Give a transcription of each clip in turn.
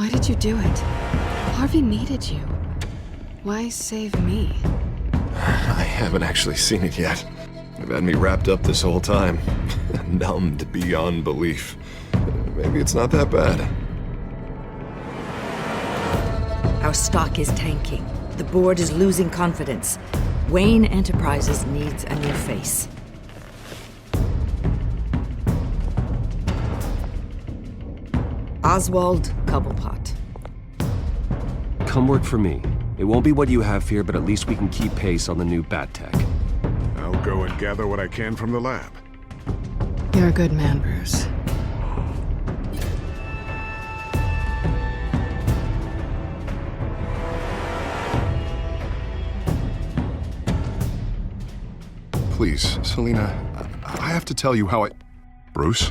Why did you do it? Harvey needed you. Why save me? I haven't actually seen it yet. They've had me wrapped up this whole time. Numbed beyond belief. Maybe it's not that bad. Our stock is tanking. The board is losing confidence. Wayne Enterprises needs a new face. Oswald Cobblepot. Come work for me. It won't be what you have here, but at least we can keep pace on the new bat tech. I'll go and gather what I can from the lab. You're a good man, Bruce. Please, Selina, I have to tell you how I... Bruce?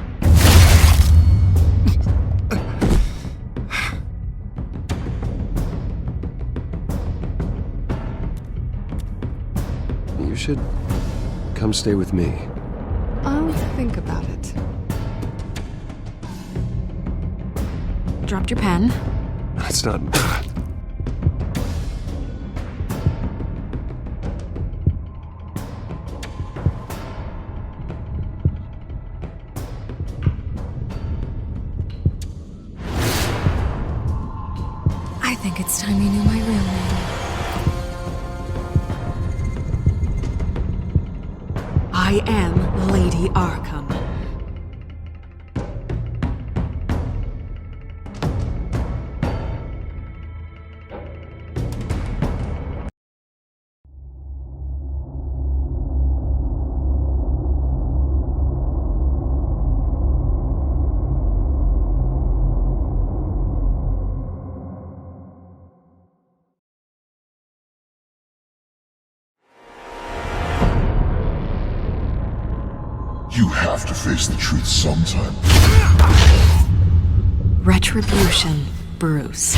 You should come stay with me. I'll think about it. Dropped your pen. That's not... I think it's time you knew my real name. I am Lady Arkham. You have to face the truth sometime. Retribution, Bruce.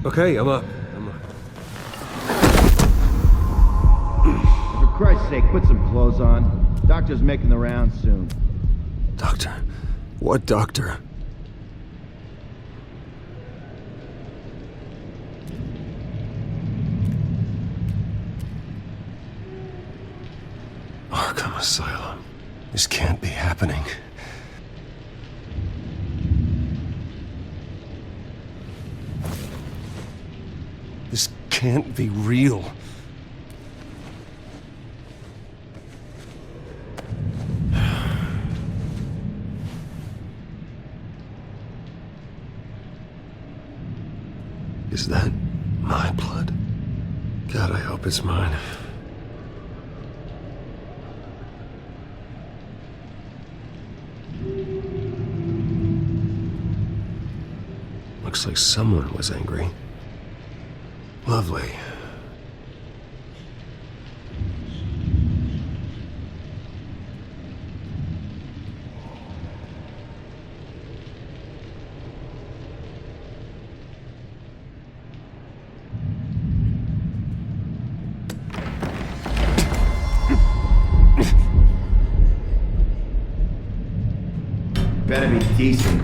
Okay, I'm up. For Christ's sake, put some clothes on. Doctor's making the rounds soon. Doctor? What doctor? Arkham Asylum. This can't be happening. This can't be real. Is that my blood? God, I hope it's mine. Looks like someone was angry. Lovely. Better be decent.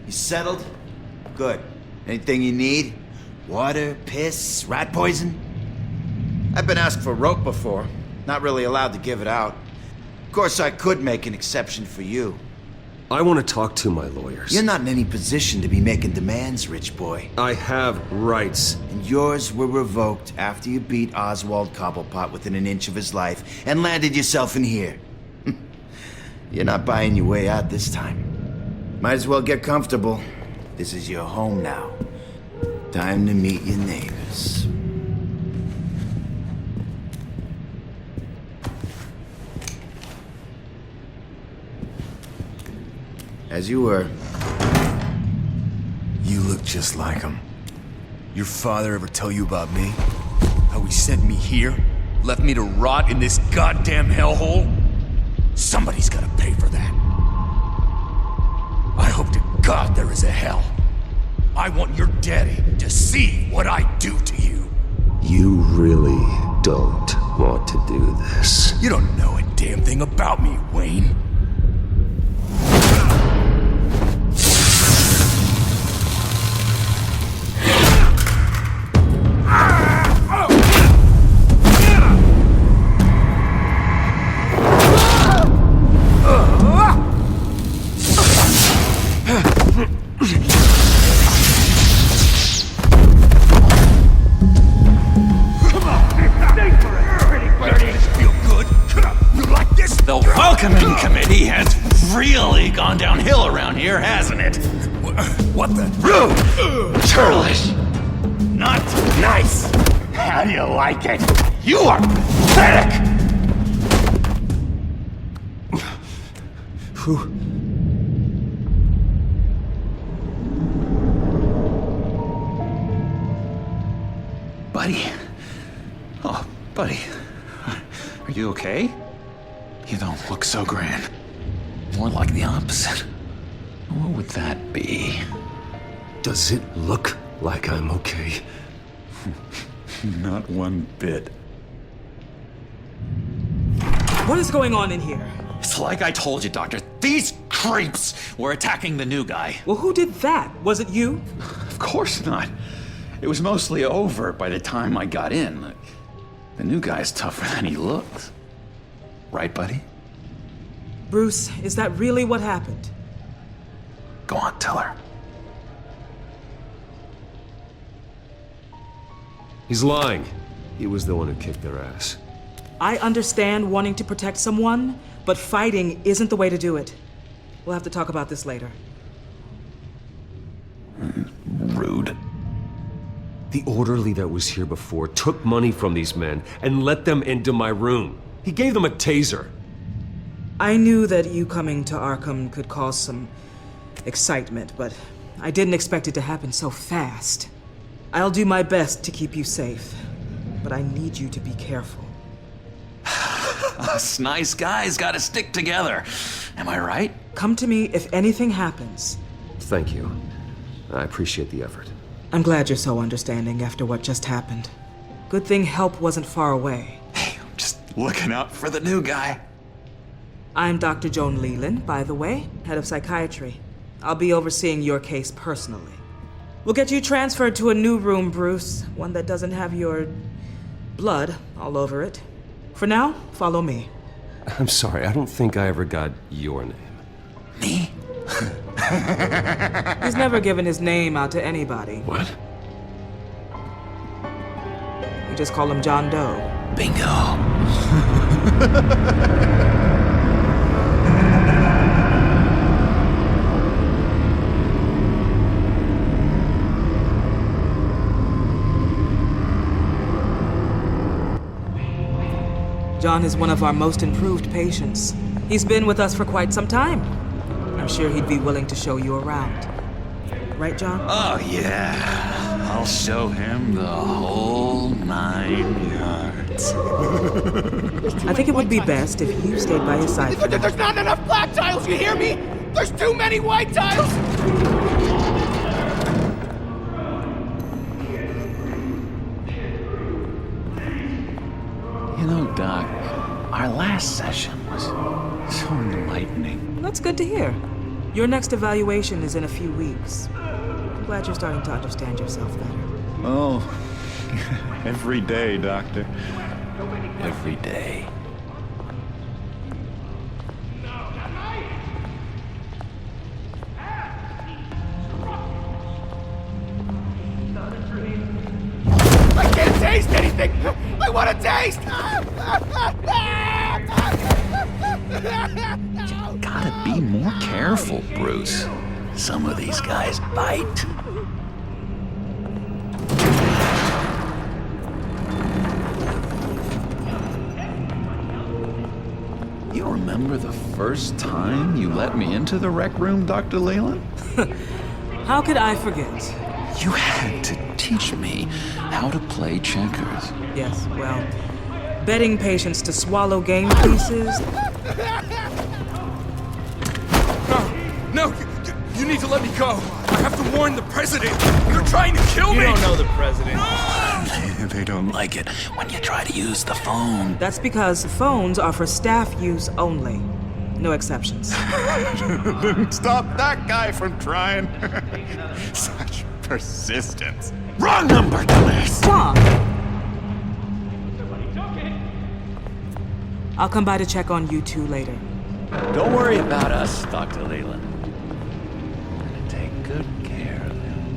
You settled? Good. Anything you need? Water, piss, rat poison? I've been asked for rope before. Not really allowed to give it out. Of course, I could make an exception for you. I want to talk to my lawyers. You're not in any position to be making demands, rich boy. I have rights. And yours were revoked after you beat Oswald Cobblepot within an inch of his life and landed yourself in here. You're not buying your way out this time. Might as well get comfortable. This is your home now. Time to meet your neighbors. As you were. look just like him. Your father ever tell you about me? How he sent me here? Left me to rot in this goddamn hellhole? Somebody's gotta pay for that. I hope to God there is a hell. I want your daddy to see what I do to you. You really don't want to do this. You don't know a damn thing about me, Wayne. The welcoming committee has really gone downhill around here, hasn't it? What the? Churlish. Not nice. How do you like it? You are pathetic. Buddy. Oh, buddy. Are you okay? You don't look so grand. More like the opposite. What would that be? Does it look like I'm okay? Not one bit. What is going on in here? It's like I told you, Doctor. These creeps were attacking the new guy. Well, who did that? Was it you? Of course not. It was mostly over by the time I got in. The new guy's tougher than he looks. Right, buddy? Bruce, is that really what happened? Go on, tell her. He's lying. He was the one who kicked their ass. I understand wanting to protect someone, but fighting isn't the way to do it. We'll have to talk about this later. Rude. The orderly that was here before took money from these men and let them into my room. He gave them a taser. I knew that you coming to Arkham could cause some excitement, but I didn't expect it to happen so fast. I'll do my best to keep you safe, but I need you to be careful. Us nice guys gotta stick together. Am I right? Come to me if anything happens. Thank you. I appreciate the effort. I'm glad you're so understanding after what just happened. Good thing help wasn't far away. Hey, I'm just looking out for the new guy. I'm Dr. Joan Leland, by the way, head of psychiatry. I'll be overseeing your case personally. We'll get you transferred to a new room, Bruce. One that doesn't have your blood all over it. For now, follow me. I'm sorry, I don't think I ever got your name. Me? He's never given his name out to anybody. What? We just call him John Doe. Bingo. John is one of our most improved patients. He's been with us for quite some time. I'm sure he'd be willing to show you around. Right, John? Oh, yeah. I'll show him the whole 9 yards. I think it would be best if you stayed by his side. There's not enough black tiles, you hear me? There's too many white tiles! You know, Doc, our last session was so enlightening. That's good to hear. Your next evaluation is in a few weeks. I'm glad you're starting to understand yourself better. Oh, every day, Doctor. Every day. I can't taste anything! I want to taste! Gotta be more careful, Bruce. Some of these guys bite. You remember the first time you let me into the rec room, Dr. Leland? How could I forget? You had to teach me how to play checkers. Yes, well, betting patients to swallow game pieces. No, you need to let me go. I have to warn the president. They're trying to kill me. You don't know the president. They don't like it when you try to use the phone. That's because phones are for staff use only. No exceptions. Stop that guy from trying. Such persistence. Wrong number, dumbass! Tom! I'll come by to check on you two later. Don't worry about us, Dr. Leland. I'm gonna take good care of him.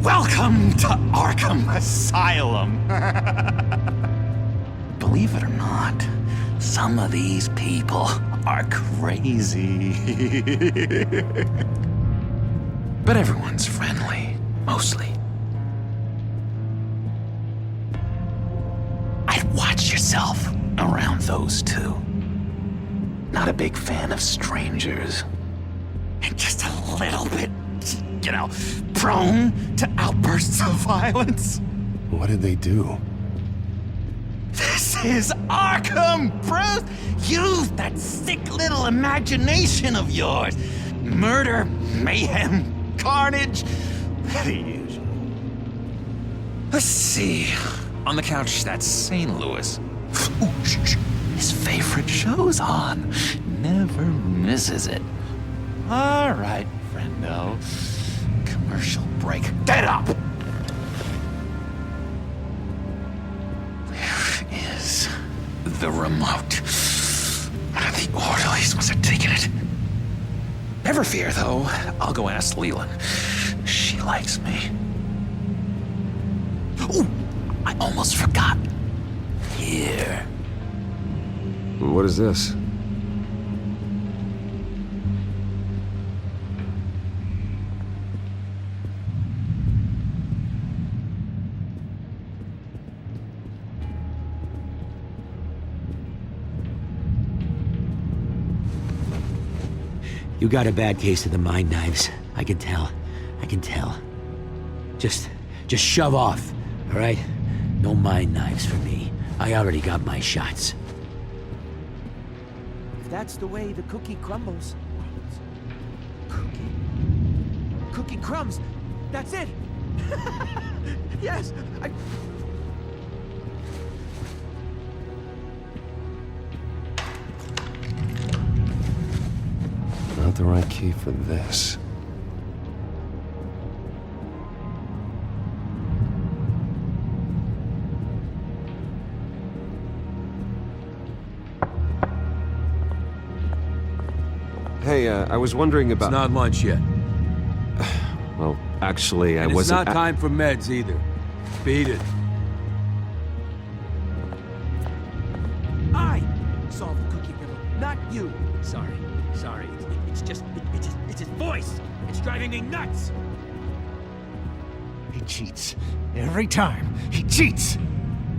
Welcome to Arkham Asylum. Believe it or not, some of these people are crazy. But everyone's friendly, mostly. I'd watch yourself around those two. Not a big fan of strangers. And just a little bit, you know, prone to outbursts of violence. What did they do? This is Arkham, Bruce! Use that sick little imagination of yours. Murder, mayhem, carnage, the usual. Let's see. On the couch, that's St. Louis. Ooh, shh. His favorite show's on. Never misses it. All right, friendo. Commercial break. Get up! Where is the remote? The orderlies must have taken it. Never fear, though. I'll go ask Leland. She likes me. Ooh, I almost forgot. Here. What is this? You got a bad case of the mind knives. I can tell. I can tell. Just shove off, all right? No mind knives for me. I already got my shots. If that's the way the cookie crumbles. Cookie crumbs. That's it. Yes. Not the right key for this. Hey, I was wondering about... It's not lunch yet. Well, actually, I wasn't... It's not time for meds either. Beat it. I solved the cookie riddle, not you. Sorry. It's his voice. It's driving me nuts. He cheats. Every time. He cheats.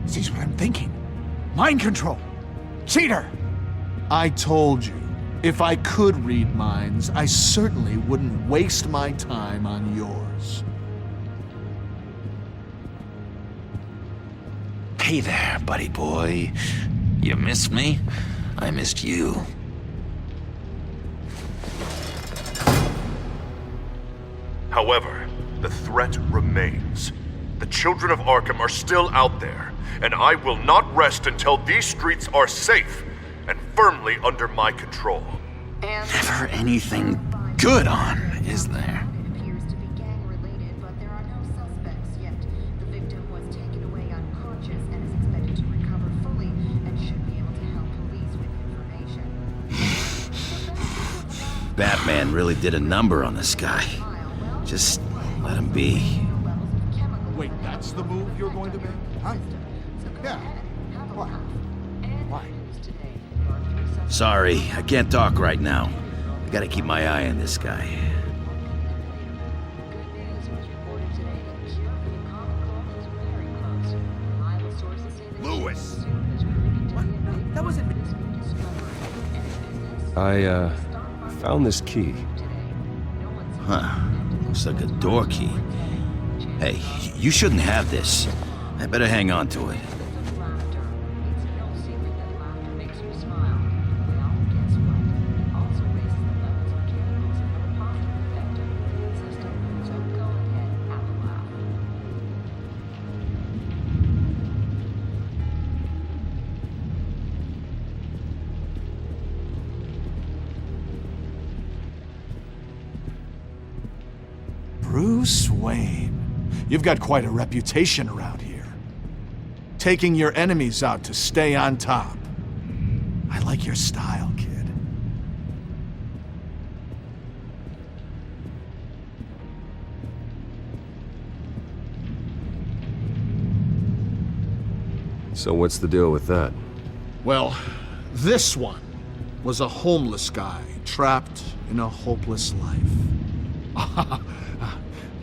Sees what I'm thinking. Mind control. Cheater. I told you, if I could read minds, I certainly wouldn't waste my time on yours. Hey there, buddy boy. You missed me? I missed you. However, the threat remains. The children of Arkham are still out there, and I will not rest until these streets are safe and firmly under my control. Never anything good on, is there? Batman really did a number on this guy. Just let him be. Wait, that's the move you're going to make? Huh? Yeah. Why? Sorry, I can't talk right now. I gotta keep my eye on this guy. Lewis! What? That wasn't me. I, found this key. Huh. Looks like a door key. Hey, you shouldn't have this. I better hang on to it. Bruce Wayne. You've got quite a reputation around here. Taking your enemies out to stay on top. I like your style, kid. So what's the deal with that? Well, this one was a homeless guy trapped in a hopeless life.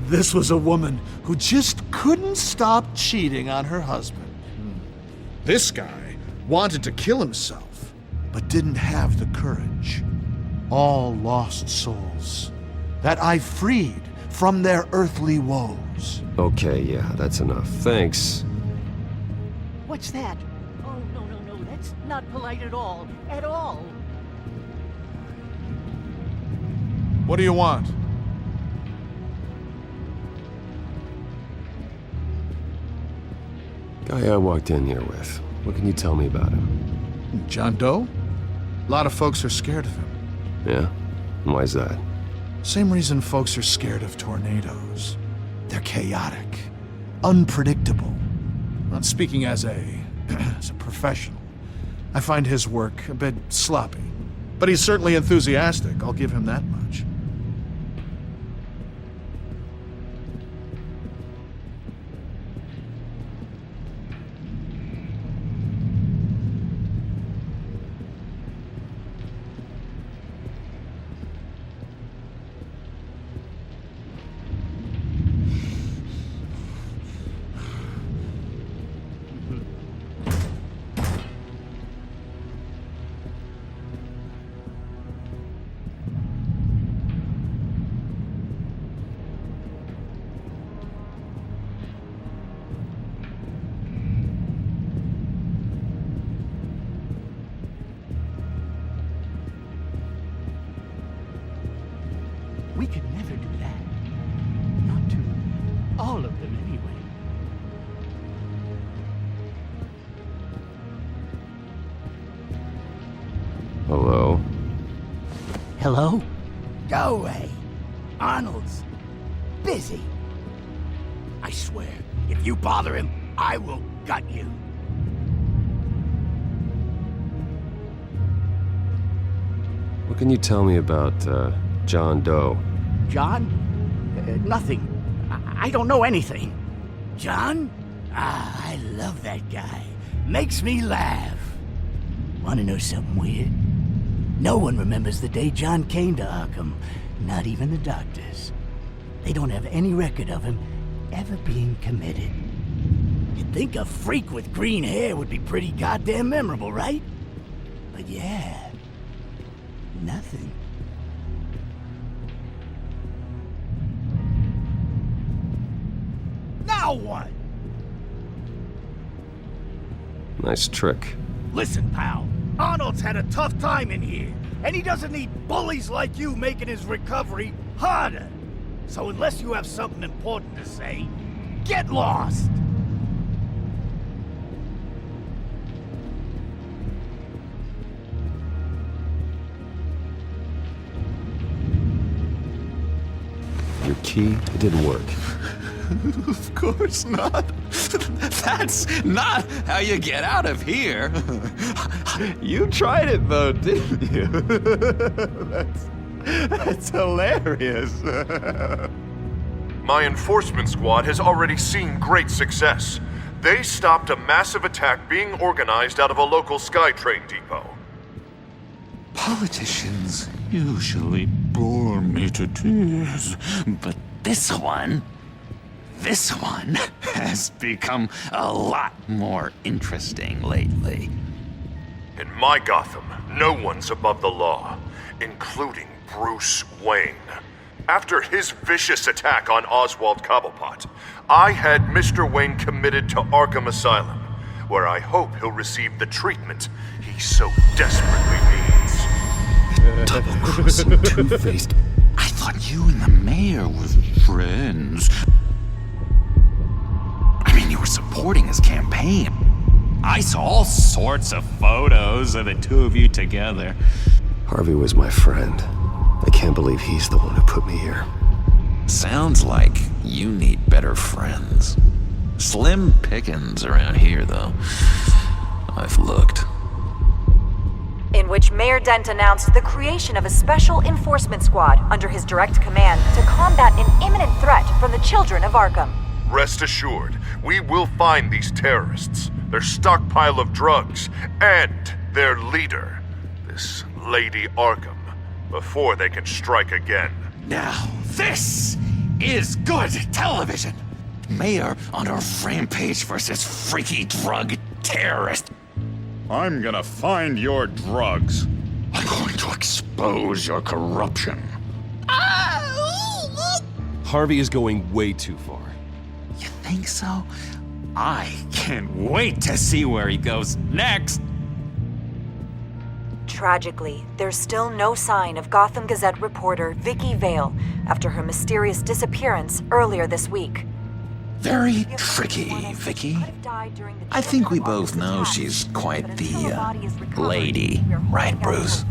This was a woman who just couldn't stop cheating on her husband. This guy wanted to kill himself, but didn't have the courage. All lost souls that I freed from their earthly woes. Okay, yeah, that's enough. Thanks. What's that? Oh, no, that's not polite at all. At all. What do you want? Guy I walked in here with. What can you tell me about him? John Doe? A lot of folks are scared of him. Yeah? And why's that? Same reason folks are scared of tornadoes. They're chaotic, unpredictable. Not speaking as a professional, I find his work a bit sloppy. But he's certainly enthusiastic, I'll give him that much. We could never do that. Not to all of them, anyway. Hello? Hello? Go away. Arnold's busy. I swear, if you bother him, I will gut you. What can you tell me about, John Doe? John? Nothing. I don't know anything. John? Ah, I love that guy. Makes me laugh. Want to know something weird? No one remembers the day John came to Arkham. Not even the doctors. They don't have any record of him ever being committed. You'd think a freak with green hair would be pretty goddamn memorable, right? But yeah, nothing. Now what? Nice trick. Listen, pal. Arnold's had a tough time in here, and he doesn't need bullies like you making his recovery harder. So unless you have something important to say, get lost! Your key, it didn't work. Of course not. That's not how you get out of here. You tried it though, didn't you? That's hilarious. My enforcement squad has already seen great success. They stopped a massive attack being organized out of a local SkyTrain depot. Politicians usually bore me to tears, but this one, This one has become a lot more interesting lately. In my Gotham, no one's above the law, including Bruce Wayne. After his vicious attack on Oswald Cobblepot, I had Mr. Wayne committed to Arkham Asylum, where I hope he'll receive the treatment he so desperately needs. Double-crossing, two-faced. I thought you and the mayor were friends. I mean, you were supporting his campaign. I saw all sorts of photos of the two of you together. Harvey was my friend. I can't believe he's the one who put me here. Sounds like you need better friends. Slim pickings around here, though. I've looked. In which Mayor Dent announced the creation of a special enforcement squad under his direct command to combat an imminent threat from the children of Arkham. Rest assured, we will find these terrorists, their stockpile of drugs, and their leader, this Lady Arkham, before they can strike again. Now, this is good television! Mayor on a rampage versus freaky drug terrorist. I'm gonna find your drugs. I'm going to expose your corruption. Harvey is going way too far. You think so? I can't wait to see where he goes next. Tragically, there's still no sign of Gotham Gazette reporter Vicky Vale after her mysterious disappearance earlier this week. Very tricky, Vicky. I think we both know she's quite the, lady, right, Bruce?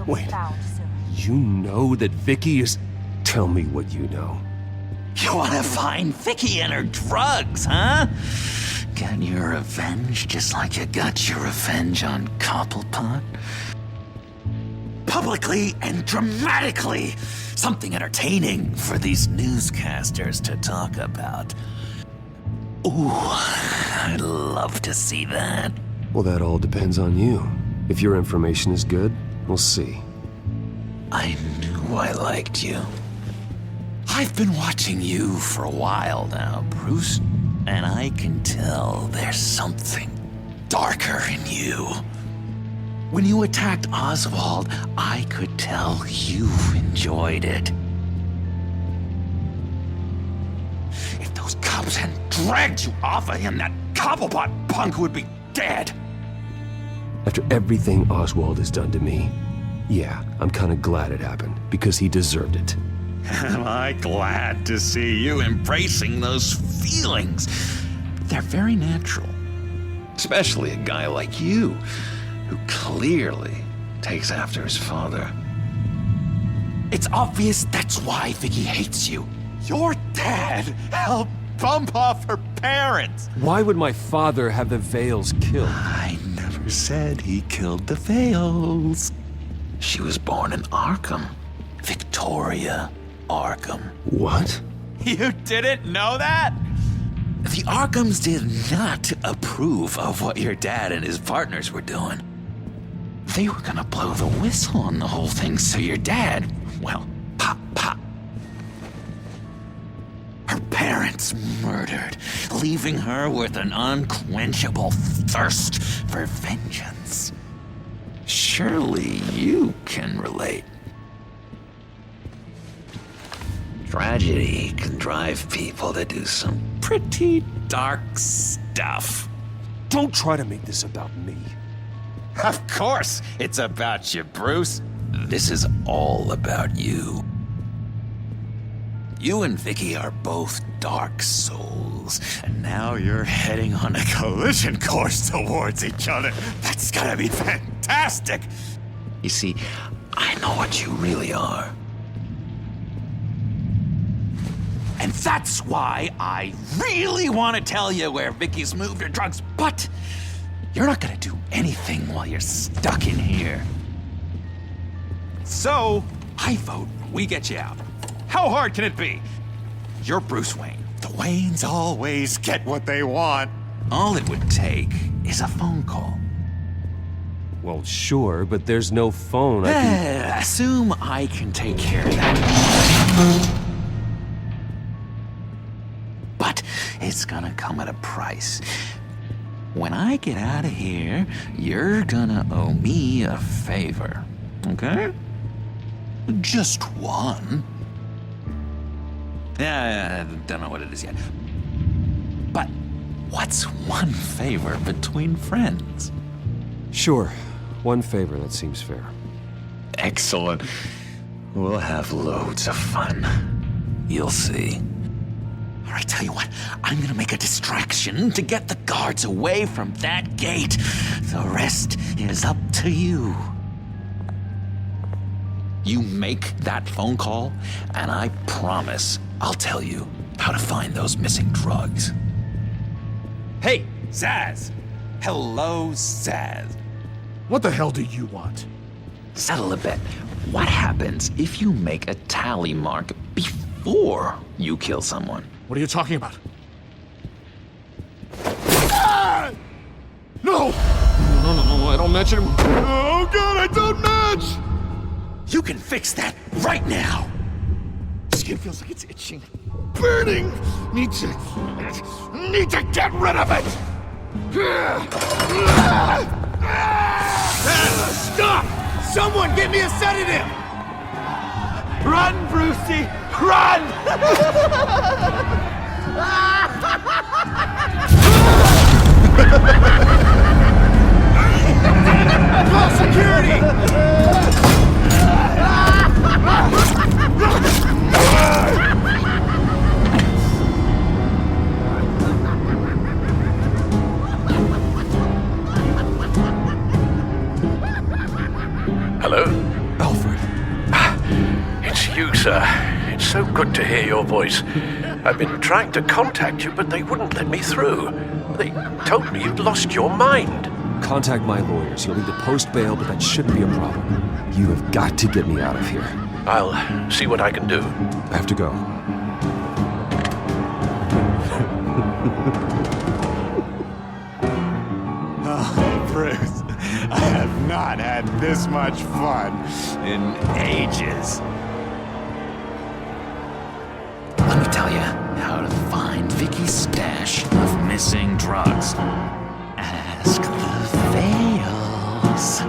Wait, you know that Vicky is... Tell me what you know. You wanna find Vicky and her drugs, huh? Get your revenge just like you got your revenge on Cobblepot? Publicly and dramatically! Something entertaining for these newscasters to talk about. Ooh, I'd love to see that. Well, that all depends on you. If your information is good, we'll see. I knew I liked you. I've been watching you for a while now, Bruce, and I can tell there's something darker in you. When you attacked Oswald, I could tell you enjoyed it. If those cops hadn't dragged you off of him, that Cobblepot punk would be dead. After everything Oswald has done to me, yeah, I'm kinda glad it happened, because he deserved it. Am I glad to see you embracing those feelings? They're very natural. Especially a guy like you, who clearly takes after his father. It's obvious that's why Vicky hates you. Your dad helped bump off her parents. Why would my father have the Vales killed? I never said he killed the Vales. She was born in Arkham. Victoria Arkham. What? You didn't know that? The Arkhams did not approve of what your dad and his partners were doing. They were gonna blow the whistle on the whole thing, so your dad, well, pop. Her parents murdered, leaving her with an unquenchable thirst for vengeance. Surely you can relate. Tragedy can drive people to do some pretty dark stuff. Don't try to make this about me. Of course it's about you, Bruce. This is all about you. You and Vicky are both dark souls, and now you're heading on a collision course towards each other. That's gonna be fantastic! You see, I know what you really are. And that's why I really want to tell you where Vicky's moved her drugs, but you're not gonna do anything while you're stuck in here. So, I vote we get you out. How hard can it be? You're Bruce Wayne. The Waynes always get what they want. All it would take is a phone call. Well, sure, but there's no phone. Assume I can take care of that. But it's gonna come at a price. When I get out of here, you're gonna owe me a favor, okay? Just one. Yeah, I don't know what it is yet. But what's one favor between friends? Sure. One favor, that seems fair. Excellent. We'll have loads of fun. You'll see. All right, tell you what, I'm gonna make a distraction to get the guards away from that gate. The rest is up to you. You make that phone call, and I promise I'll tell you how to find those missing drugs. Hey, Zaz! Hello, Zaz. What the hell do you want? Settle a bet. What happens if you make a tally mark before you kill someone? What are you talking about? Ah! No! No, I don't match anymore. Oh god, I don't match! You can fix that right now! Skin feels like it's itching. Burning! Need to get rid of it! Stop! Someone get me a sedative! Run, Brucey! Run! Call security! Hello? Alfred. It's you, sir. It's so good to hear your voice. I've been trying to contact you, but they wouldn't let me through. They told me you'd lost your mind. Contact my lawyers. You'll need to post bail, but that shouldn't be a problem. You have got to get me out of here. I'll see what I can do. I have to go. Oh, Bruce, I have not had this much fun in ages. Let me tell you how to find Vicky's stash of missing drugs. Ask the Veils.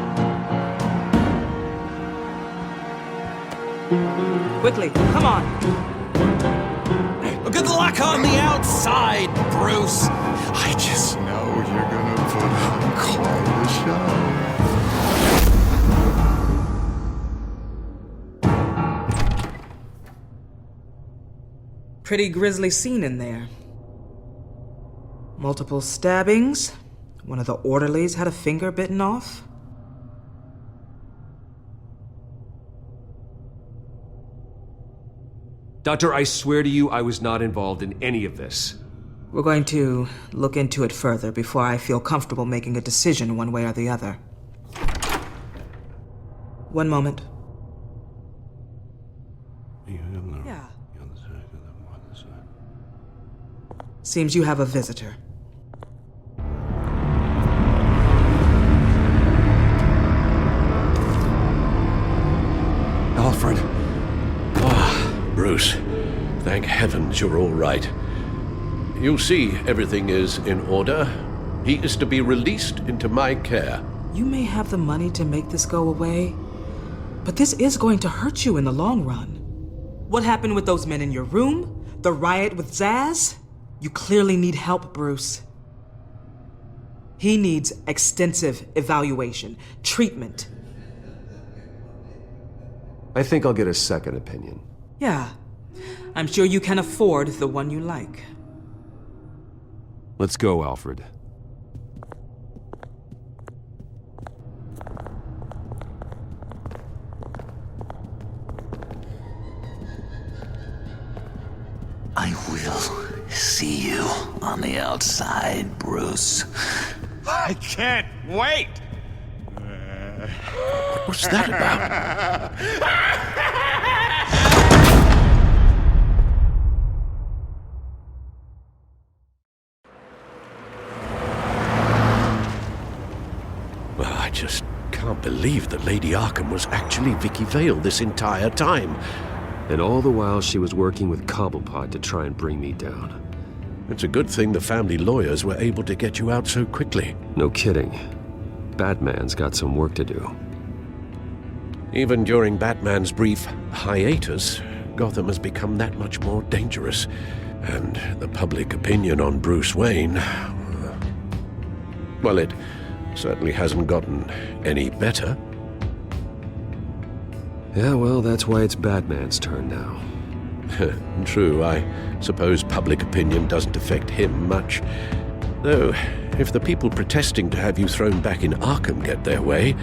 Quickly, come on. Good luck on the outside, Bruce. I just know you're gonna put on quite a show. Pretty grisly scene in there. Multiple stabbings. One of the orderlies had a finger bitten off. Doctor, I swear to you, I was not involved in any of this. We're going to look into it further before I feel comfortable making a decision one way or the other. One moment. Yeah. Seems you have a visitor. Alfred. Bruce, thank heavens you're all right. You see, everything is in order. He is to be released into my care. You may have the money to make this go away, but this is going to hurt you in the long run. What happened with those men in your room? The riot with Zaz? You clearly need help, Bruce. He needs extensive evaluation, treatment. I think I'll get a second opinion. Yeah, I'm sure you can afford the one you like. Let's go, Alfred. I will see you on the outside, Bruce. I can't wait! What's that about? Well, I just can't believe that Lady Arkham was actually Vicky Vale this entire time. And all the while she was working with Cobblepot to try and bring me down. It's a good thing the family lawyers were able to get you out so quickly. No kidding. Batman's got some work to do. Even during Batman's brief hiatus, Gotham has become that much more dangerous. And the public opinion on Bruce Wayne... well, it certainly hasn't gotten any better. Yeah, well, that's why it's Batman's turn now. True, I suppose public opinion doesn't affect him much. Though, if the people protesting to have you thrown back in Arkham get their way,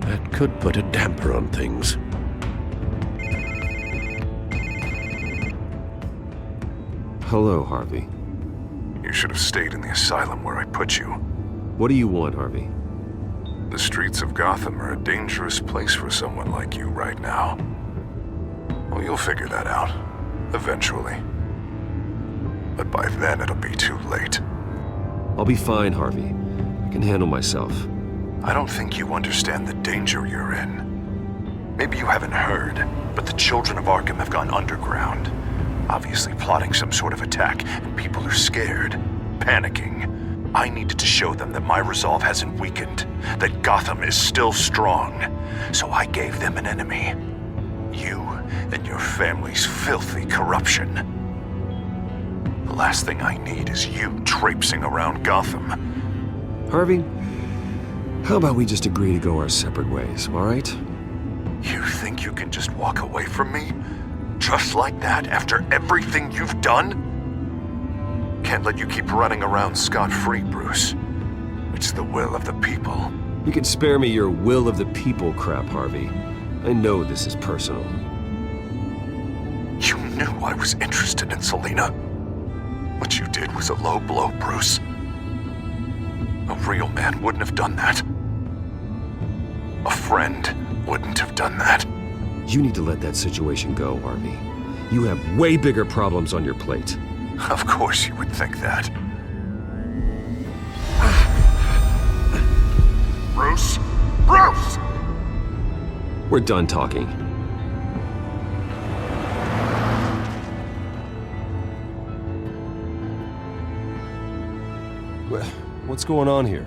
that could put a damper on things. Hello, Harvey. You should have stayed in the asylum where I put you. What do you want, Harvey? The streets of Gotham are a dangerous place for someone like you right now. Well, you'll figure that out, eventually. But by then it'll be too late. I'll be fine, Harvey. I can handle myself. I don't think you understand the danger you're in. Maybe you haven't heard, but the children of Arkham have gone underground. Obviously plotting some sort of attack, and people are scared, panicking. I needed to show them that my resolve hasn't weakened, that Gotham is still strong. So I gave them an enemy. You and your family's filthy corruption. The last thing I need is you traipsing around Gotham. Harvey, how about we just agree to go our separate ways, all right? You think you can just walk away from me? Just like that, after everything you've done? Can't let you keep running around scot-free, Bruce. It's the will of the people. You can spare me your will of the people crap, Harvey. I know this is personal. You knew I was interested in Selina. What you did was a low blow, Bruce. A real man wouldn't have done that. A friend wouldn't have done that. You need to let that situation go, Harvey. You have way bigger problems on your plate. Of course you would think that. Bruce? Bruce! We're done talking. What's going on here?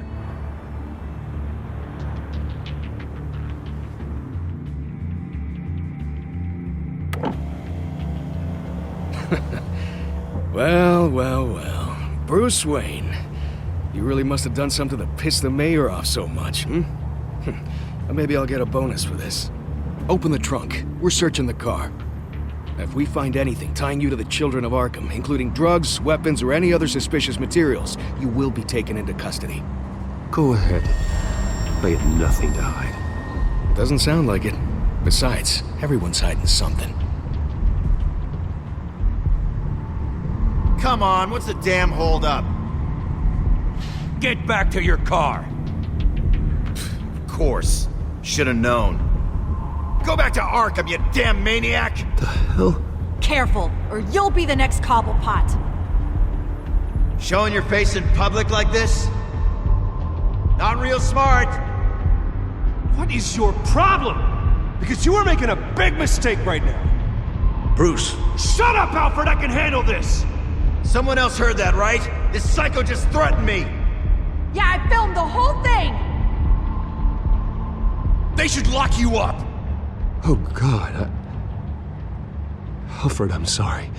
Well. Bruce Wayne. You really must have done something to piss the mayor off so much, Maybe I'll get a bonus for this. Open the trunk. We're searching the car. If we find anything tying you to the children of Arkham, including drugs, weapons, or any other suspicious materials, you will be taken into custody. Go ahead. I have nothing to hide. Doesn't sound like it. Besides, everyone's hiding something. Come on, what's the damn holdup? Get back to your car! Of course. Should've known. Go back to Arkham, you damn maniac! The hell? Careful, or you'll be the next Cobblepot. Showing your face in public like this? Not real smart. What is your problem? Because you are making a big mistake right now. Bruce. Shut up, Alfred! I can handle this! Someone else heard that, right? This psycho just threatened me! Yeah, I filmed the whole thing! They should lock you up! Oh, God. Alfred, I'm sorry.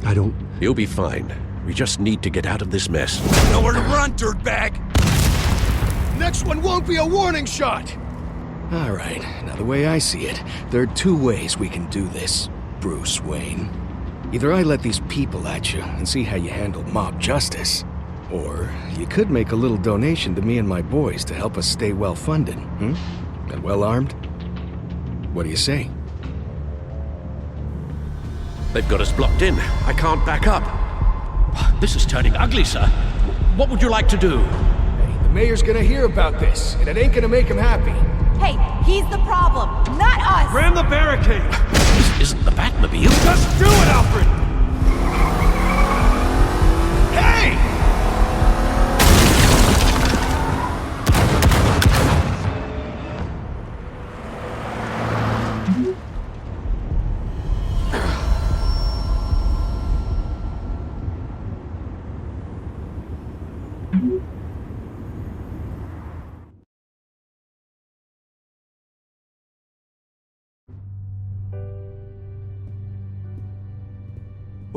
I don't... You'll be fine. We just need to get out of this mess. Nowhere to run, dirtbag! Next one won't be a warning shot! All right, now the way I see it, there are two ways we can do this, Bruce Wayne. Either I let these people at you and see how you handle mob justice, or you could make a little donation to me and my boys to help us stay well-funded, and well-armed. What do you say? They've got us blocked in. I can't back up. This is turning ugly, sir. What would you like to do? Hey, the mayor's gonna hear about this, and it ain't gonna make him happy. Hey, he's the problem, not us! Ram the barricade! This isn't the Batmobile. Just do it, Alfred! Hey!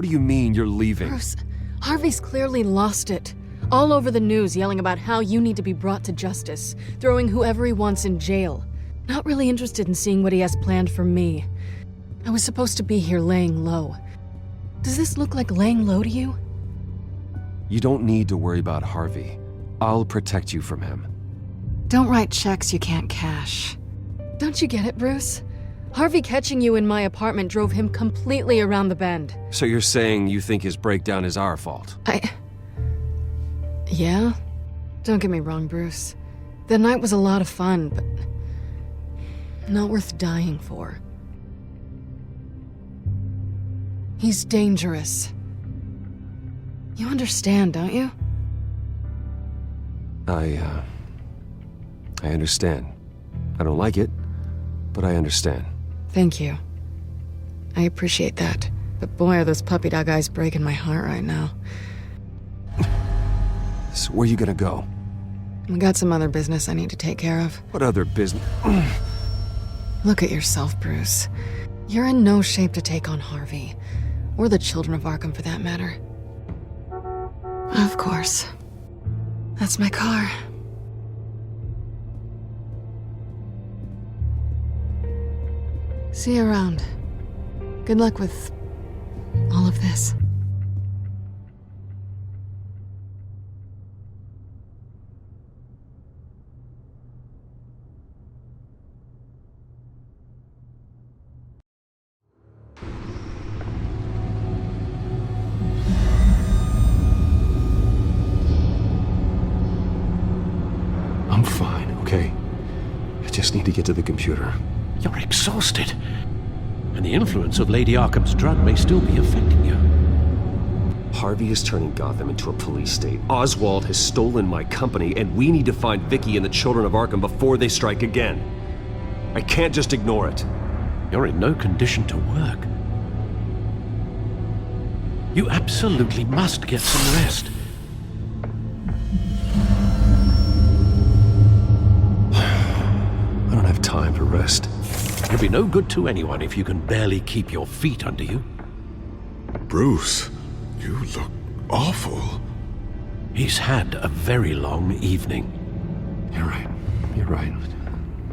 What do you mean you're leaving? Bruce, Harvey's clearly lost it. All over the news yelling about how you need to be brought to justice, throwing whoever he wants in jail. Not really interested in seeing what he has planned for me. I was supposed to be here laying low. Does this look like laying low to you? You don't need to worry about Harvey. I'll protect you from him. Don't write checks you can't cash. Don't you get it, Bruce? Harvey catching you in my apartment drove him completely around the bend. So you're saying you think his breakdown is our fault? Yeah? Don't get me wrong, Bruce. The night was a lot of fun, but not worth dying for. He's dangerous. You understand, don't you? I understand. I don't like it, but I understand. Thank you. I appreciate that. But boy, are those puppy dog eyes breaking my heart right now. So where are you gonna go? I got some other business I need to take care of. What other business? Look at yourself, Bruce. You're in no shape to take on Harvey. Or the children of Arkham, for that matter. Of course. That's my car. See you around. Good luck with all of this. I'm fine, okay? I just need to get to the computer. You're exhausted. And the influence of Lady Arkham's drug may still be affecting you. Harvey is turning Gotham into a police state. Oswald has stolen my company, and we need to find Vicky and the children of Arkham before they strike again. I can't just ignore it. You're in no condition to work. You absolutely must get some rest. I don't have time for rest. You'll be no good to anyone if you can barely keep your feet under you. Bruce, you look awful. He's had a very long evening. You're right. You're right.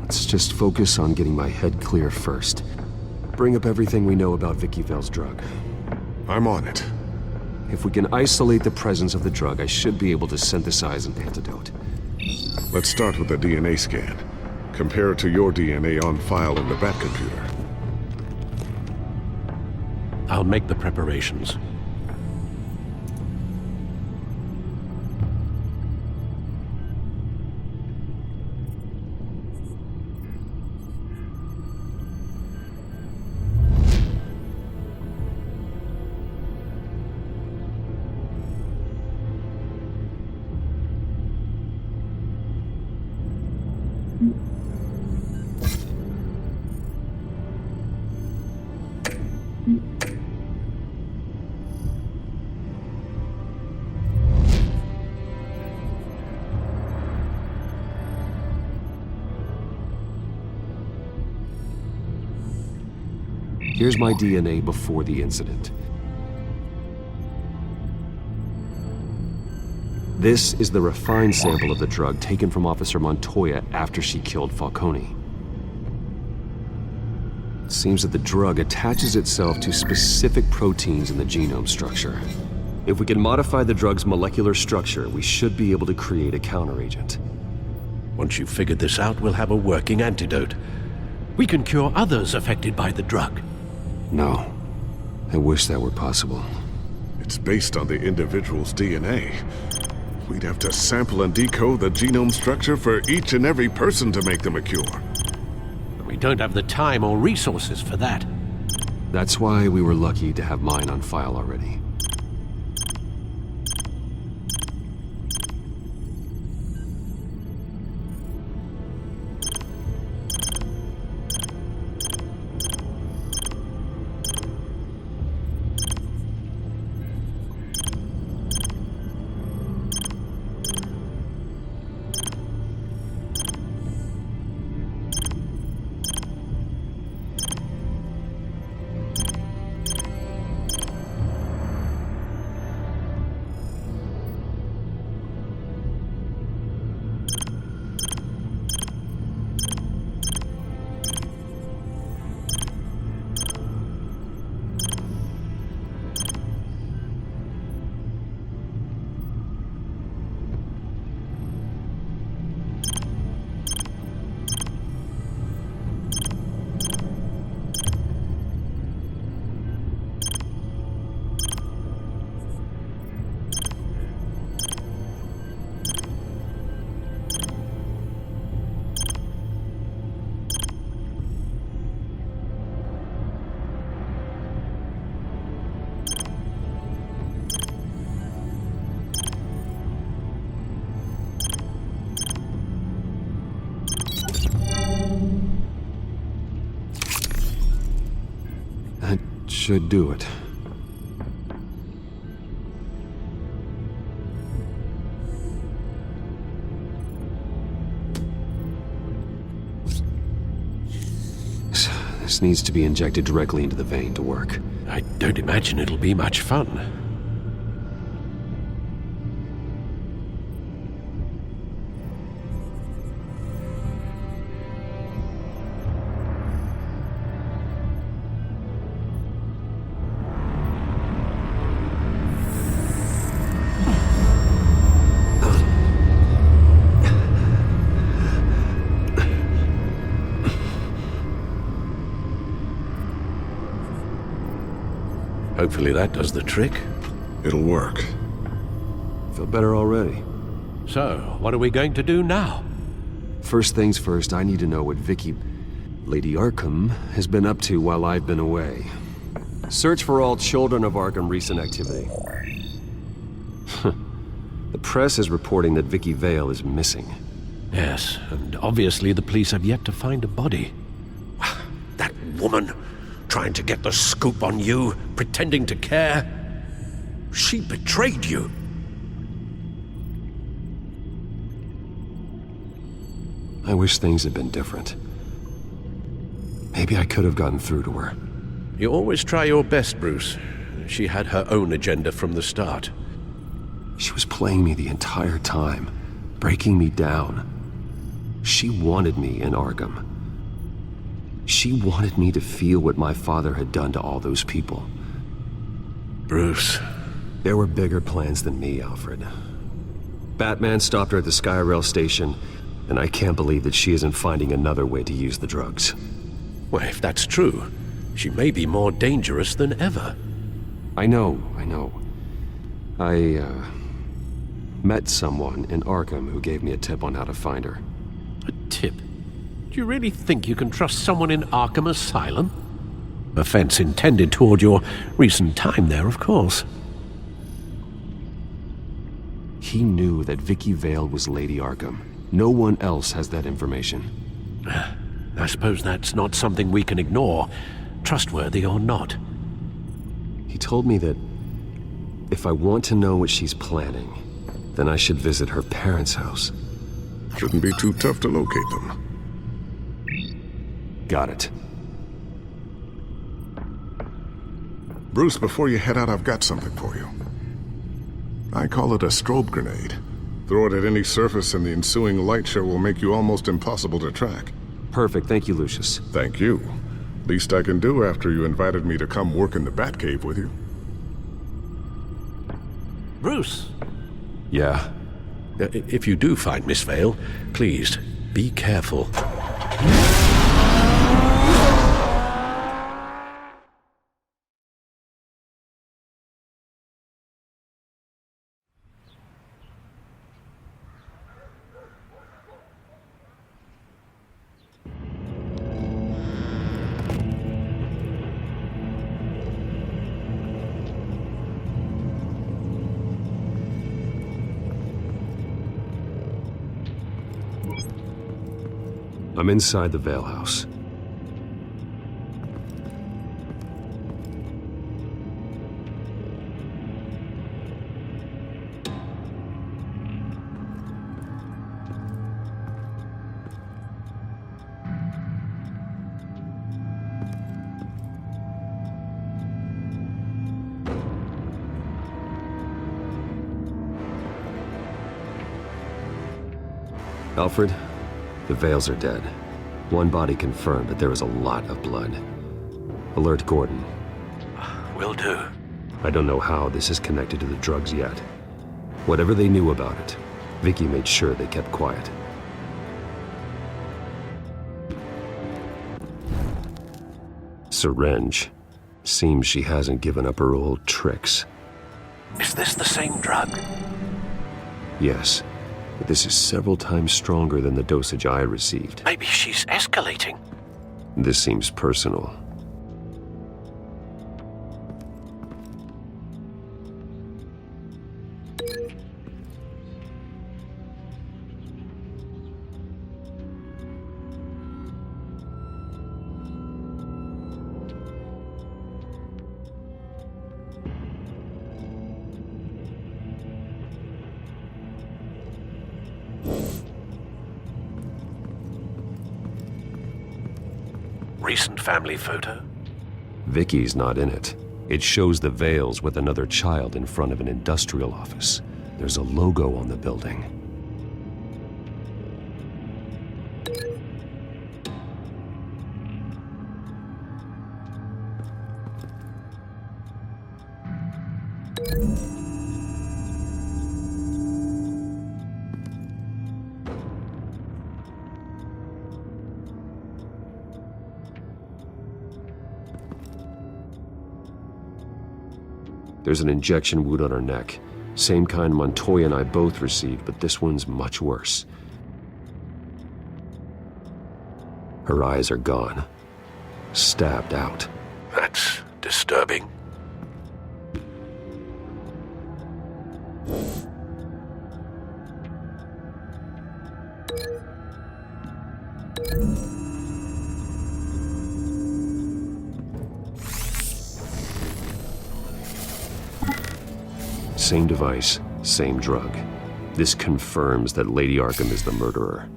Let's just focus on getting my head clear first. Bring up everything we know about Vicky Vale's drug. I'm on it. If we can isolate the presence of the drug, I should be able to synthesize an antidote. Let's start with a DNA scan. Compare it to your DNA on file in the Batcomputer. I'll make the preparations. Here's my DNA before the incident. This is the refined sample of the drug taken from Officer Montoya after she killed Falcone. It seems that the drug attaches itself to specific proteins in the genome structure. If we can modify the drug's molecular structure, we should be able to create a counteragent. Once you've figured this out, we'll have a working antidote. We can cure others affected by the drug. No. I wish that were possible. It's based on the individual's DNA. We'd have to sample and decode the genome structure for each and every person to make them a cure. We don't have the time or resources for that. That's why we were lucky to have mine on file already. should do it. This needs to be injected directly into the vein to work. I don't imagine it'll be much fun. Hopefully that does the trick. It'll work. Feel better already. So, what are we going to do now? First things first, I need to know what Vicky, Lady Arkham, has been up to while I've been away. Search for all children of Arkham recent activity. The press is reporting that Vicky Vale is missing. Yes, and obviously the police have yet to find a body. That woman, trying to get the scoop on you, pretending to care. She betrayed you. I wish things had been different. Maybe I could have gotten through to her. You always try your best, Bruce. She had her own agenda from the start. She was playing me the entire time, breaking me down. She wanted me in Arkham. She wanted me to feel what my father had done to all those people. Bruce. There were bigger plans than me, Alfred. Batman stopped her at the Skyrail station, and I can't believe that she isn't finding another way to use the drugs. Well, if that's true, she may be more dangerous than ever. I know. I met someone in Arkham who gave me a tip on how to find her. A tip? Do you really think you can trust someone in Arkham Asylum? Offense intended toward your recent time there, of course. He knew that Vicky Vale was Lady Arkham. No one else has that information. I suppose that's not something we can ignore, trustworthy or not. He told me that if I want to know what she's planning, then I should visit her parents' house. Shouldn't be too tough to locate them. Got it. Bruce, before you head out, I've got something for you. I call it a strobe grenade. Throw it at any surface and the ensuing light show will make you almost impossible to track. Perfect, thank you, Lucius. Thank you. Least I can do after you invited me to come work in the Batcave with you. Bruce! Yeah? If you do find Miss Vale, please, be careful. I'm inside the Vale house. Alfred, the Vales are dead. One body confirmed, but there is a lot of blood. Alert Gordon. Will do. I don't know how this is connected to the drugs yet. Whatever they knew about it, Vicky made sure they kept quiet. Syringe. Seems she hasn't given up her old tricks. Is this the same drug? Yes. But this is several times stronger than the dosage I received. Maybe she's escalating. This seems personal. Recent family photo? Vicky's not in it. It shows the Vales with another child in front of an industrial office. There's a logo on the building. There's an injection wound on her neck. Same kind Montoya and I both received, but this one's much worse. Her eyes are gone. Stabbed out. That's disturbing. Same device, same drug. This confirms that Lady Arkham is the murderer.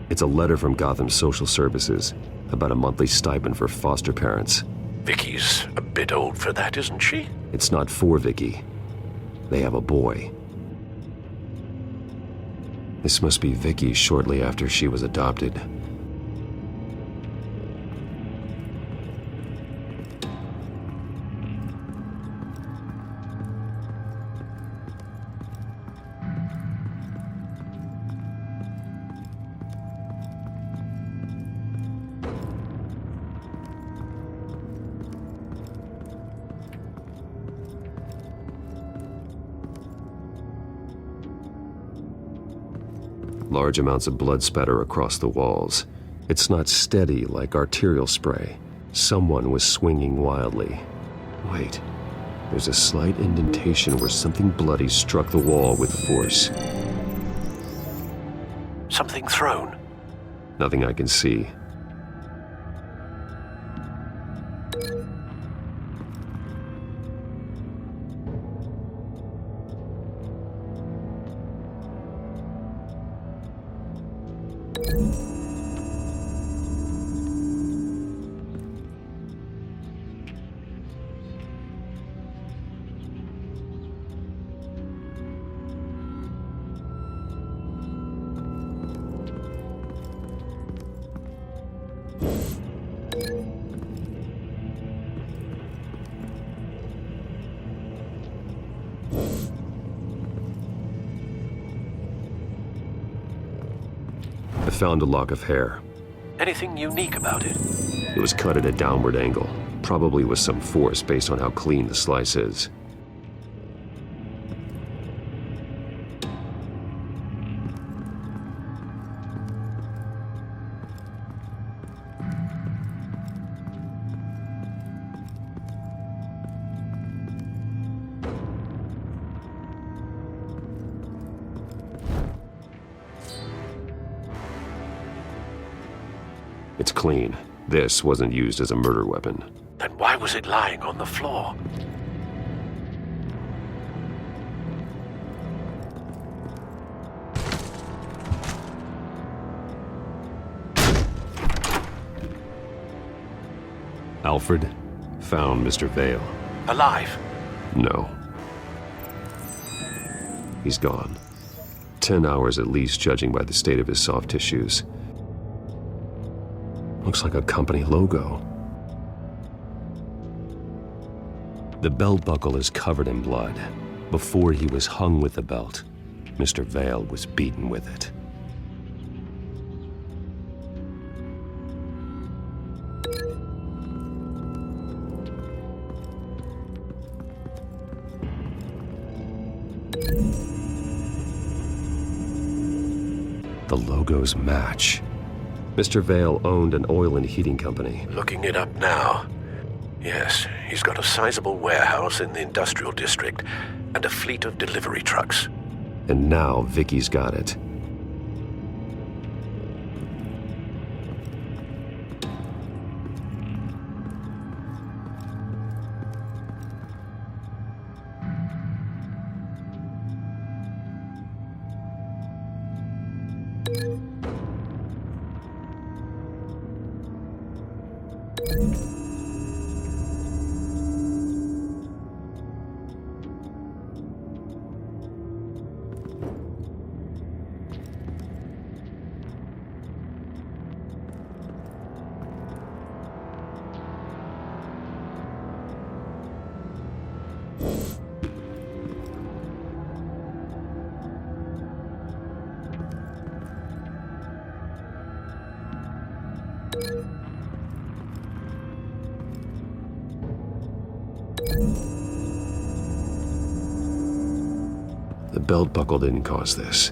It's a letter from Gotham Social Services about a monthly stipend for foster parents. Vicky's a bit old for that, isn't she? It's not for Vicky. They have a boy. This must be Vicky shortly after she was adopted. Large amounts of blood spatter across the walls. It's not steady like arterial spray. Someone was swinging wildly. Wait, there's a slight indentation where something bloody struck the wall with force. Something thrown? Nothing I can see. I found a lock of hair. Anything unique about it? It was cut at a downward angle, probably with some force based on how clean the slice is. It's clean. This wasn't used as a murder weapon. Then why was it lying on the floor? Alfred found Mr. Vale. Alive? No. He's gone. 10 hours at least, judging by the state of his soft tissues. Looks like a company logo. The belt buckle is covered in blood. Before he was hung with the belt, Mr. Vale was beaten with it. The logos match. Mr. Vale owned an oil and heating company. Looking it up now. Yes, he's got a sizable warehouse in the industrial district and a fleet of delivery trucks. And now Vicky's got it. The belt buckle didn't cause this.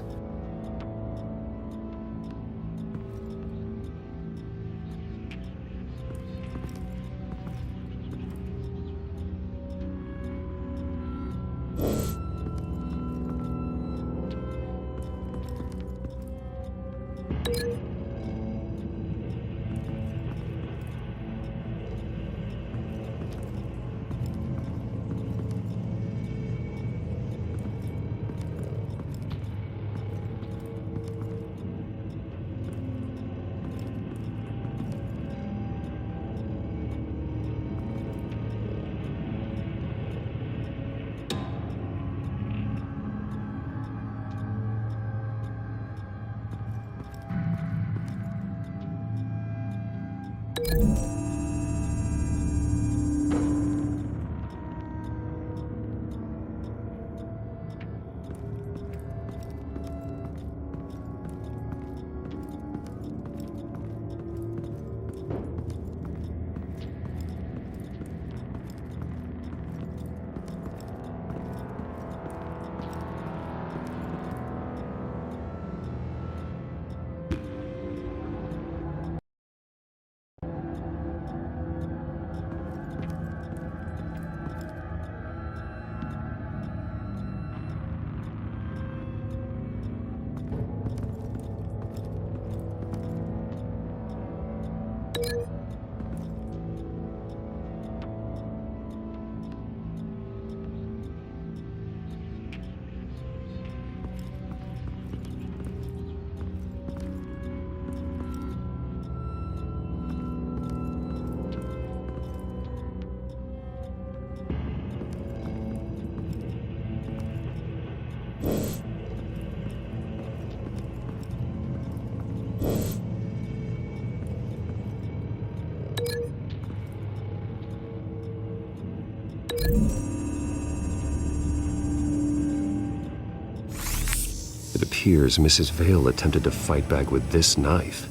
It appears Mrs. Vale attempted to fight back with this knife,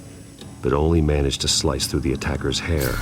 but only managed to slice through the attacker's hair.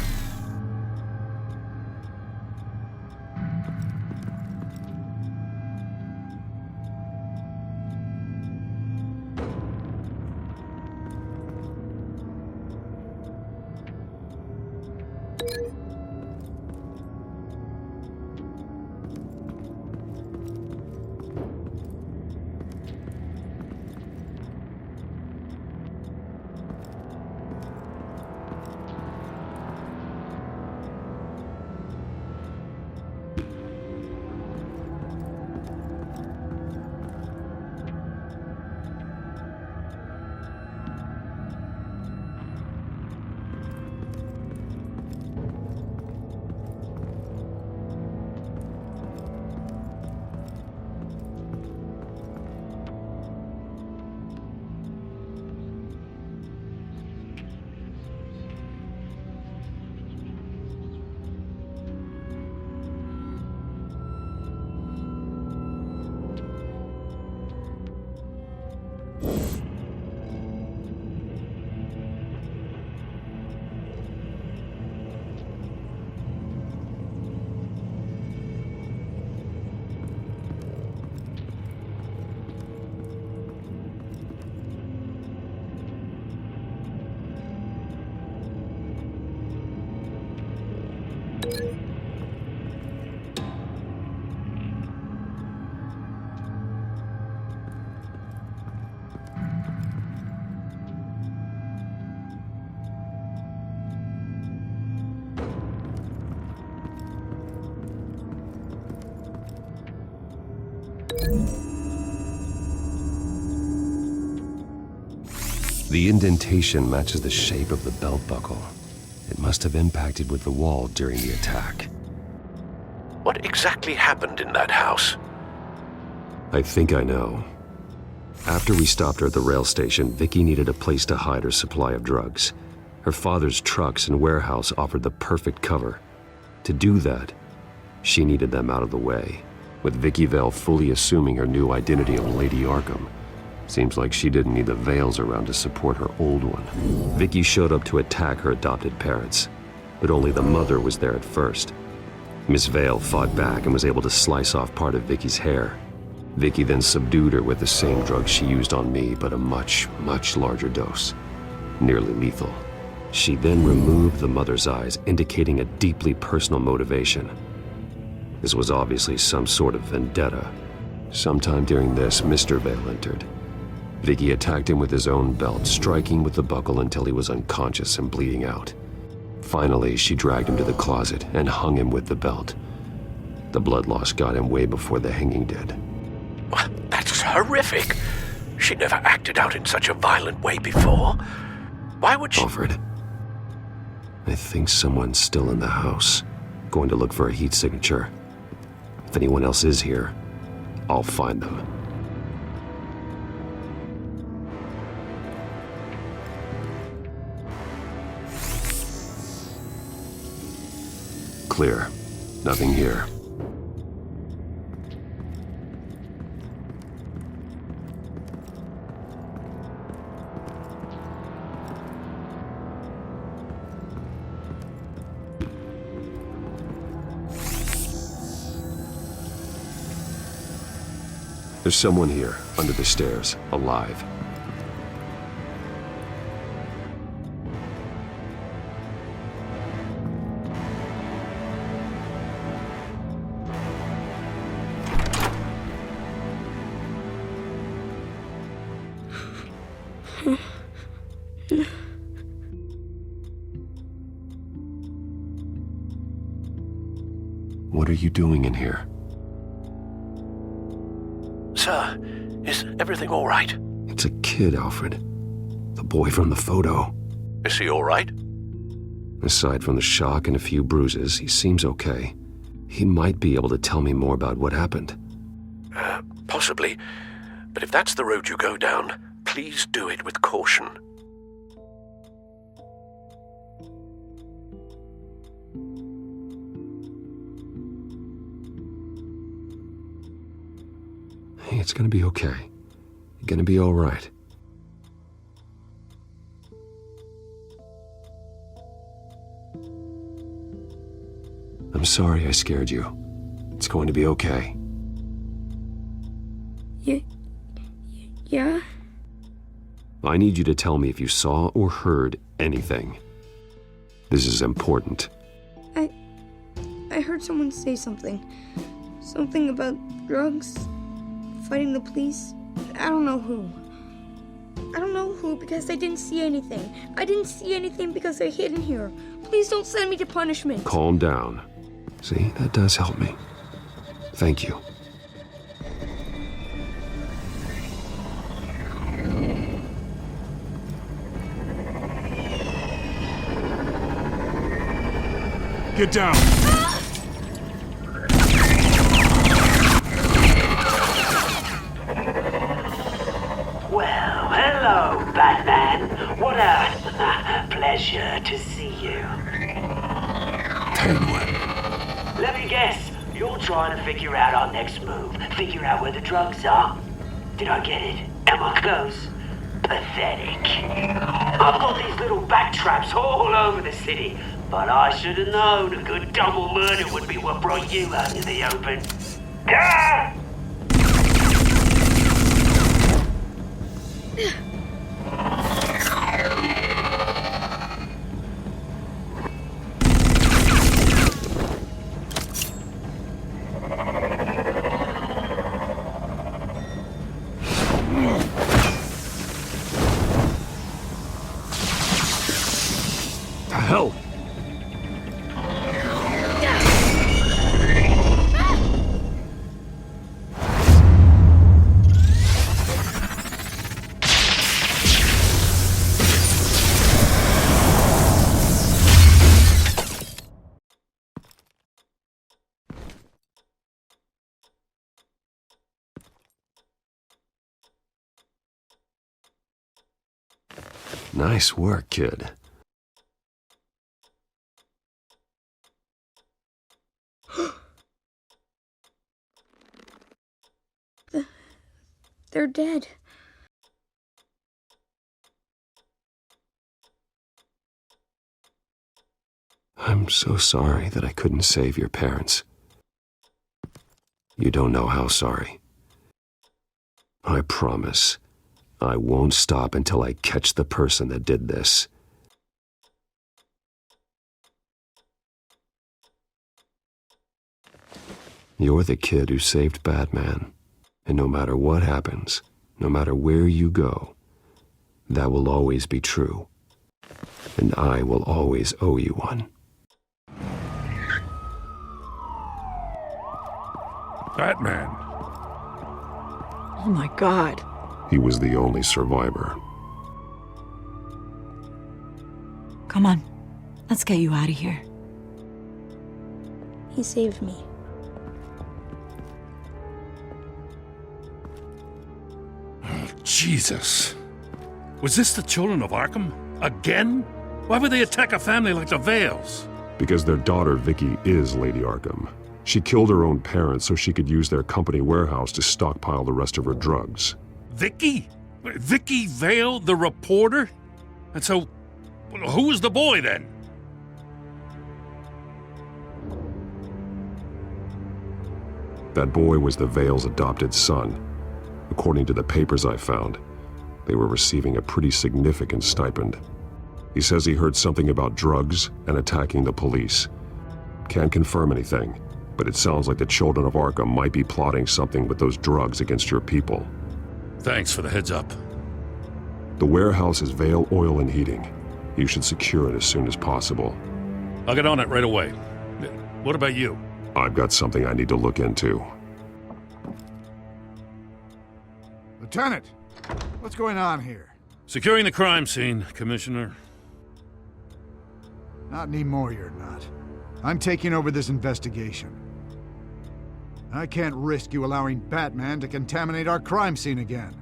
The indentation matches the shape of the belt buckle. It must have impacted with the wall during the attack. What exactly happened in that house? I think I know. After we stopped her at the rail station, Vicky needed a place to hide her supply of drugs. Her father's trucks and warehouse offered the perfect cover. To do that, she needed them out of the way, with Vicky Vale fully assuming her new identity of Lady Arkham. Seems like she didn't need the veils around to support her old one. Vicky showed up to attack her adopted parents, but only the mother was there at first. Miss Vale fought back and was able to slice off part of Vicky's hair. Vicky then subdued her with the same drug she used on me, but a much, much larger dose. Nearly lethal. She then removed the mother's eyes, indicating a deeply personal motivation. This was obviously some sort of vendetta. Sometime during this, Mr. Vale entered. Vicky attacked him with his own belt, striking with the buckle until he was unconscious and bleeding out. Finally, she dragged him to the closet and hung him with the belt. The blood loss got him way before the hanging did. That's horrific. She never acted out in such a violent way before. Why would she... Alfred, I think someone's still in the house. Going to look for a heat signature. If anyone else is here, I'll find them. Clear. Nothing here. There's someone here, under the stairs, alive. What are you doing in here? Sir, is everything all right? It's a kid, Alfred. The boy from the photo. Is he all right? Aside from the shock and a few bruises, he seems okay. He might be able to tell me more about what happened. Possibly. But if that's the road you go down, please do it with caution. Hey, it's gonna be okay. You're gonna be all right. I'm sorry I scared you. It's going to be okay. Yeah? I need you to tell me if you saw or heard anything. This is important. I heard someone say something. Something about drugs, fighting the police. I don't know who. I don't know who because I didn't see anything. I didn't see anything because they're hidden here. Please don't send me to punishment. Calm down. See, that does help me. Thank you. Get down! Well, hello, Batman. What a pleasure to see you. Let me guess, you're trying to figure out our next move. Figure out where the drugs are. Did I get it? Am I close? Pathetic. I've got these little back traps all over the city, but I should have known a good double murder would be what brought you out in the open. Ah! Hell! Nice work, kid. They're dead. I'm so sorry that I couldn't save your parents. You don't know how sorry. I promise, I won't stop until I catch the person that did this. You're the kid who saved Batman, and no matter what happens, no matter where you go, that will always be true, and I will always owe you one. Batman. Oh my God. He was the only survivor. Come on, let's get you out of here. He saved me. Jesus. Was this the children of Arkham? Again? Why would they attack a family like the Vales? Because their daughter, Vicky, is Lady Arkham. She killed her own parents so she could use their company warehouse to stockpile the rest of her drugs. Vicky? Vicky Vale, the reporter? And so, who was the boy then? That boy was the Vale's adopted son. According to the papers I found, they were receiving a pretty significant stipend. He says he heard something about drugs and attacking the police. Can't confirm anything, but it sounds like the children of Arkham might be plotting something with those drugs against your people. Thanks for the heads up. The warehouse is Vale Oil and Heating. You should secure it as soon as possible. I'll get on it right away. What about you? I've got something I need to look into. Lieutenant, what's going on here? Securing the crime scene, Commissioner. Not anymore, you're not. I'm taking over this investigation. I can't risk you allowing Batman to contaminate our crime scene again.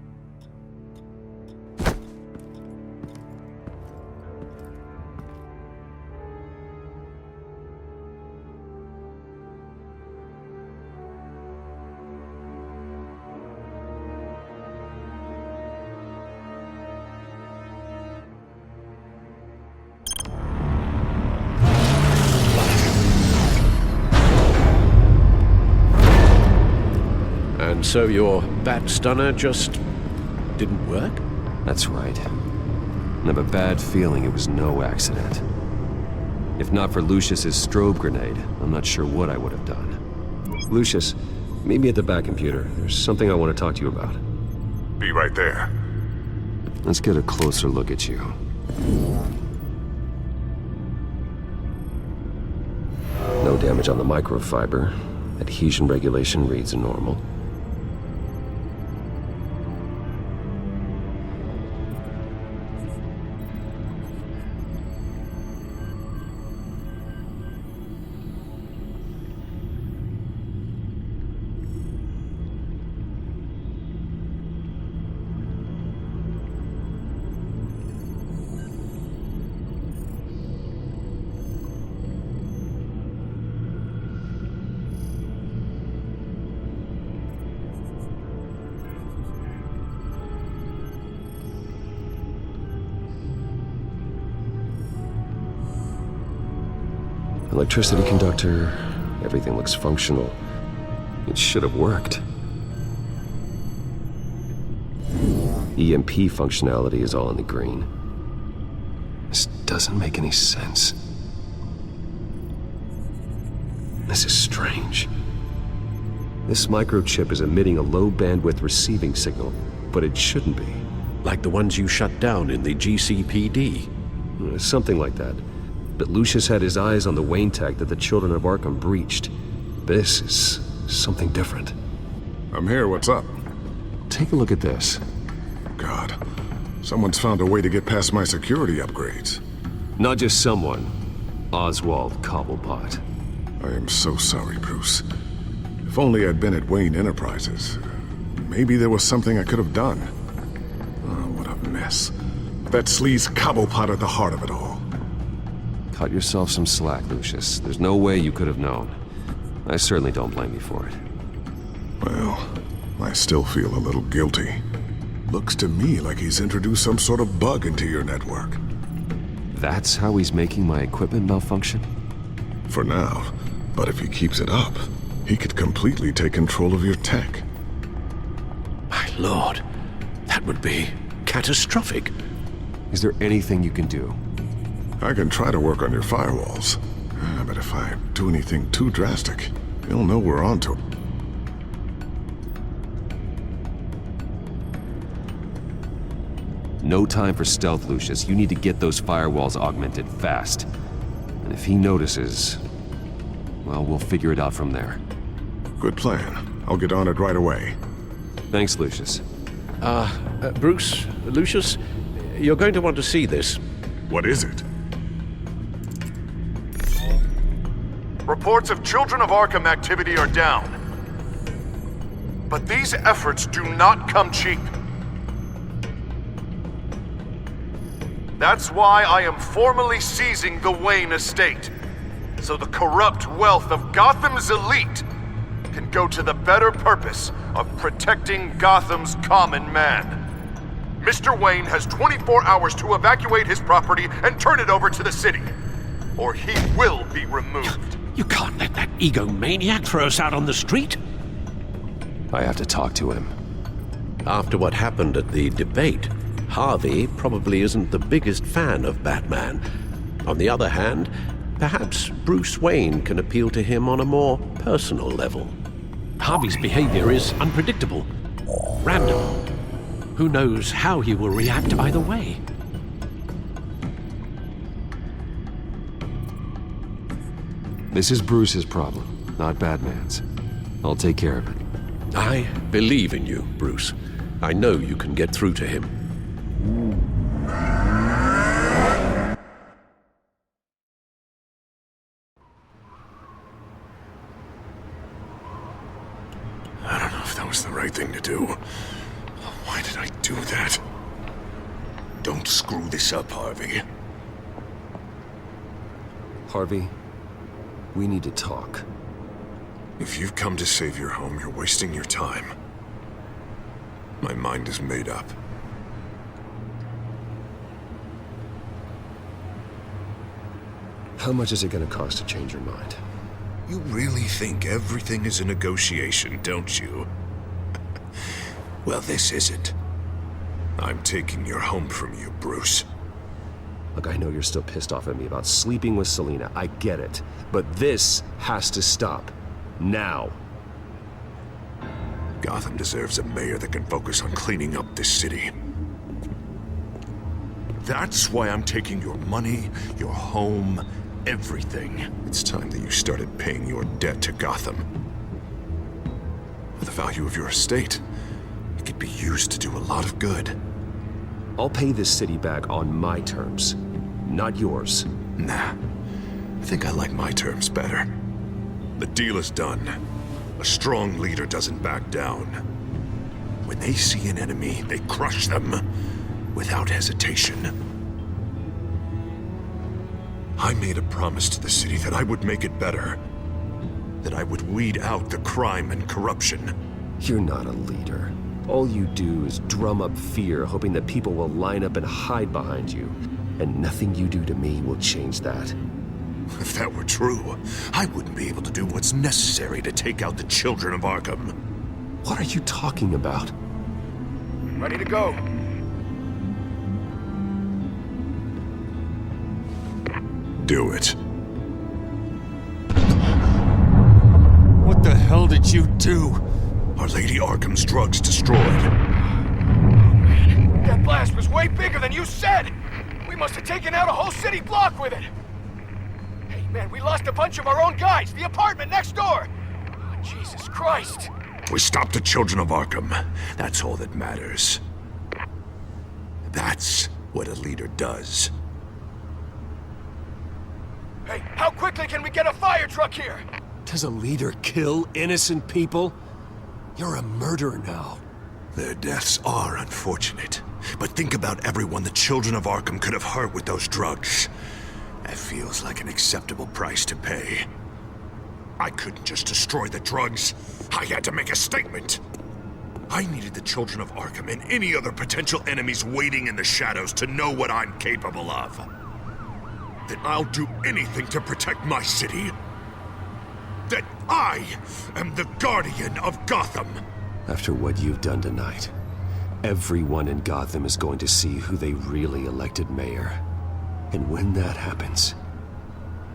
And so your bat stunner just didn't work? That's right. I have a bad feeling it was no accident. If not for Lucius's strobe grenade, I'm not sure what I would have done. Lucius, meet me at the back computer. There's something I want to talk to you about. Be right there. Let's get a closer look at you. No damage on the microfiber. Adhesion regulation reads normal. Electricity conductor, everything looks functional. It should have worked. EMP functionality is all in the green. This doesn't make any sense. This is strange. This microchip is emitting a low bandwidth receiving signal, but it shouldn't be. Like the ones you shut down in the GCPD? Something like that. But Lucius had his eyes on the Wayne tag that the children of Arkham breached. This is something different. I'm here, what's up? Take a look at this. God, someone's found a way to get past my security upgrades. Not just someone. Oswald Cobblepot. I am so sorry, Bruce. If only I'd been at Wayne Enterprises. Maybe there was something I could have done. Oh, what a mess. That sleaze Cobblepot at the heart of it all. Cut yourself some slack, Lucius. There's no way you could have known. I certainly don't blame you for it. Well, I still feel a little guilty. Looks to me like he's introduced some sort of bug into your network. That's how he's making my equipment malfunction? For now. But if he keeps it up, he could completely take control of your tech. My lord, that would be catastrophic. Is there anything you can do? I can try to work on your firewalls. But if I do anything too drastic, he'll know we're onto it. No time for stealth, Lucius. You need to get those firewalls augmented fast. And if he notices, well, we'll figure it out from there. Good plan. I'll get on it right away. Thanks, Lucius. Bruce, Lucius, you're going to want to see this. What is it? Reports of Children of Arkham activity are down. But these efforts do not come cheap. That's why I am formally seizing the Wayne estate, so the corrupt wealth of Gotham's elite can go to the better purpose of protecting Gotham's common man. Mr. Wayne has 24 hours to evacuate his property and turn it over to the city, or he will be removed. You can't let that egomaniac throw us out on the street. I have to talk to him. After what happened at the debate, Harvey probably isn't the biggest fan of Batman. On the other hand, perhaps Bruce Wayne can appeal to him on a more personal level. Harvey's behavior is unpredictable, random. Who knows how he will react either way? This is Bruce's problem, not Batman's. I'll take care of it. I believe in you, Bruce. I know you can get through to him. I don't know if that was the right thing to do. Why did I do that? Don't screw this up, Harvey. Harvey, we need to talk. If you've come to save your home, you're wasting your time. My mind is made up. How much is it going to cost to change your mind? You really think everything is a negotiation, don't you? Well, this isn't. I'm taking your home from you, Bruce. Look, I know you're still pissed off at me about sleeping with Selina. I get it. But this has to stop. Now. Gotham deserves a mayor that can focus on cleaning up this city. That's why I'm taking your money, your home, everything. It's time that you started paying your debt to Gotham. For the value of your estate, it could be used to do a lot of good. I'll pay this city back on my terms, not yours. Nah. I think I like my terms better. The deal is done. A strong leader doesn't back down. When they see an enemy, they crush them without hesitation. I made a promise to the city that I would make it better. That I would weed out the crime and corruption. You're not a leader. All you do is drum up fear, hoping that people will line up and hide behind you. And nothing you do to me will change that. If that were true, I wouldn't be able to do what's necessary to take out the children of Arkham. What are you talking about? Ready to go. Do it. What the hell did you do? Our Lady Arkham's drugs destroyed. That blast was way bigger than you said! We must have taken out a whole city block with it! Hey, man, we lost a bunch of our own guys! The apartment next door! Oh, Jesus Christ! We stopped the children of Arkham. That's all that matters. That's what a leader does. Hey, how quickly can we get a fire truck here? Does a leader kill innocent people? You're a murderer now. Their deaths are unfortunate. But think about everyone the children of Arkham could have hurt with those drugs. That feels like an acceptable price to pay. I couldn't just destroy the drugs. I had to make a statement. I needed the children of Arkham and any other potential enemies waiting in the shadows to know what I'm capable of. that I'll do anything to protect my city? That I am the guardian of Gotham? After what you've done tonight, everyone in Gotham is going to see who they really elected mayor. And when that happens,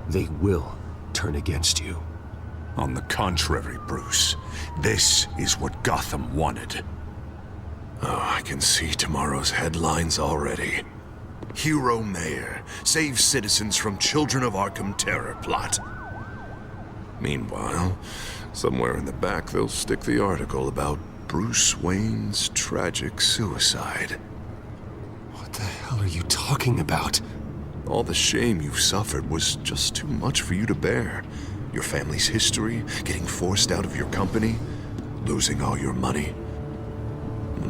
they will turn against you. On the contrary, Bruce, this is what Gotham wanted. Oh, I can see tomorrow's headlines already. Hero Mayor saves citizens from Children of Arkham terror plot. Meanwhile, somewhere in the back they'll stick the article about Bruce Wayne's tragic suicide. What the hell are you talking about? All the shame you've suffered was just too much for you to bear. Your family's history, getting forced out of your company, losing all your money.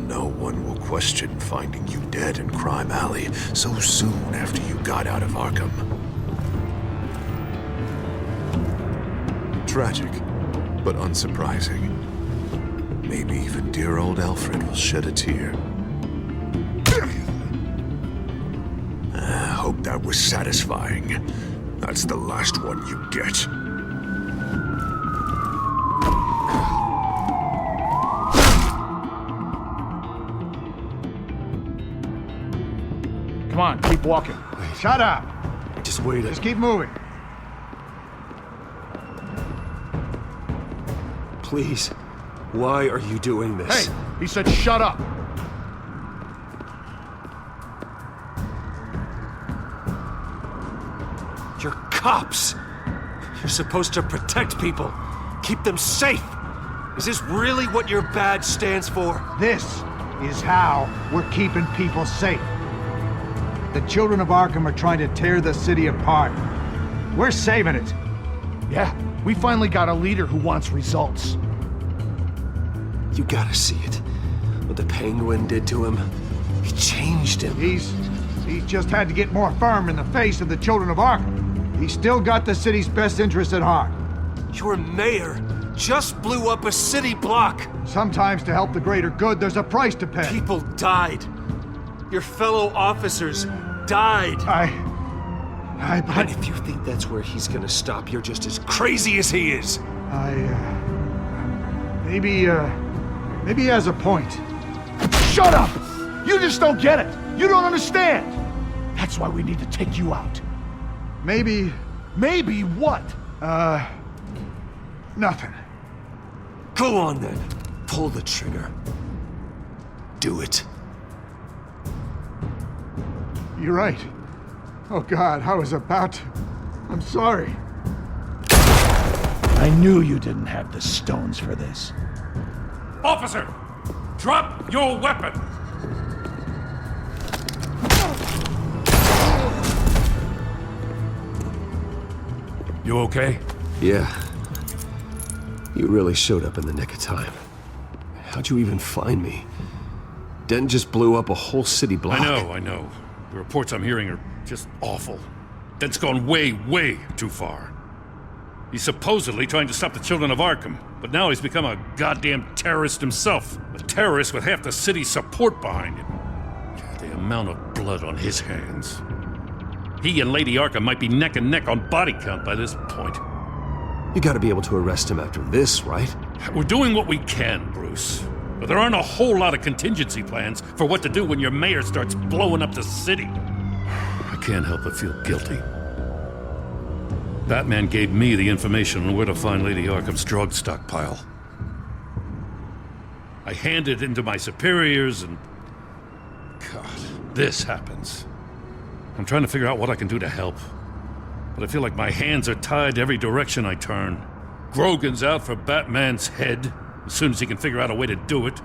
No one will question finding you dead in Crime Alley so soon after you got out of Arkham. Tragic, but unsurprising. Maybe even dear old Alfred will shed a tear. I hope that was satisfying. That's the last one you get. Come on, keep walking. Shut up! Just wait. Just keep moving. Please, why are you doing this? Hey, he said shut up! You're cops! You're supposed to protect people, keep them safe! Is this really what your badge stands for? This is how we're keeping people safe. The children of Arkham are trying to tear the city apart. We're saving it. Yeah, we finally got a leader who wants results. You gotta see it. What the Penguin did to him. It changed him. He's just had to get more firm in the face of the children of Arkham. He's still got the city's best interest at heart. Your mayor just blew up a city block. Sometimes to help the greater good, there's a price to pay. People died. Your fellow officers died. And if you think that's where he's gonna stop, you're just as crazy as he is. Maybe he has a point. Shut up! You just don't get it. You don't understand. That's why we need to take you out. Maybe what? Nothing. Go on then. Pull the trigger. Do it. You're right. Oh God, I was about to. I'm sorry. I knew you didn't have the stones for this. Officer! Drop your weapon! You okay? Yeah. You really showed up in the nick of time. How'd you even find me? Dent just blew up a whole city block. I know. The reports I'm hearing are just awful. Dent's gone way, way too far. He's supposedly trying to stop the children of Arkham, but now he's become a goddamn terrorist himself. A terrorist with half the city's support behind him. The amount of blood on his hands. He and Lady Arkham might be neck and neck on body count by this point. You gotta be able to arrest him after this, right? We're doing what we can, Bruce. But there aren't a whole lot of contingency plans for what to do when your mayor starts blowing up the city. I can't help but feel guilty. Batman gave me the information on where to find Lady Arkham's drug stockpile. I handed it into my superiors and... God, this happens. I'm trying to figure out what I can do to help. But I feel like my hands are tied every direction I turn. Grogan's out for Batman's head, as soon as he can figure out a way to do it.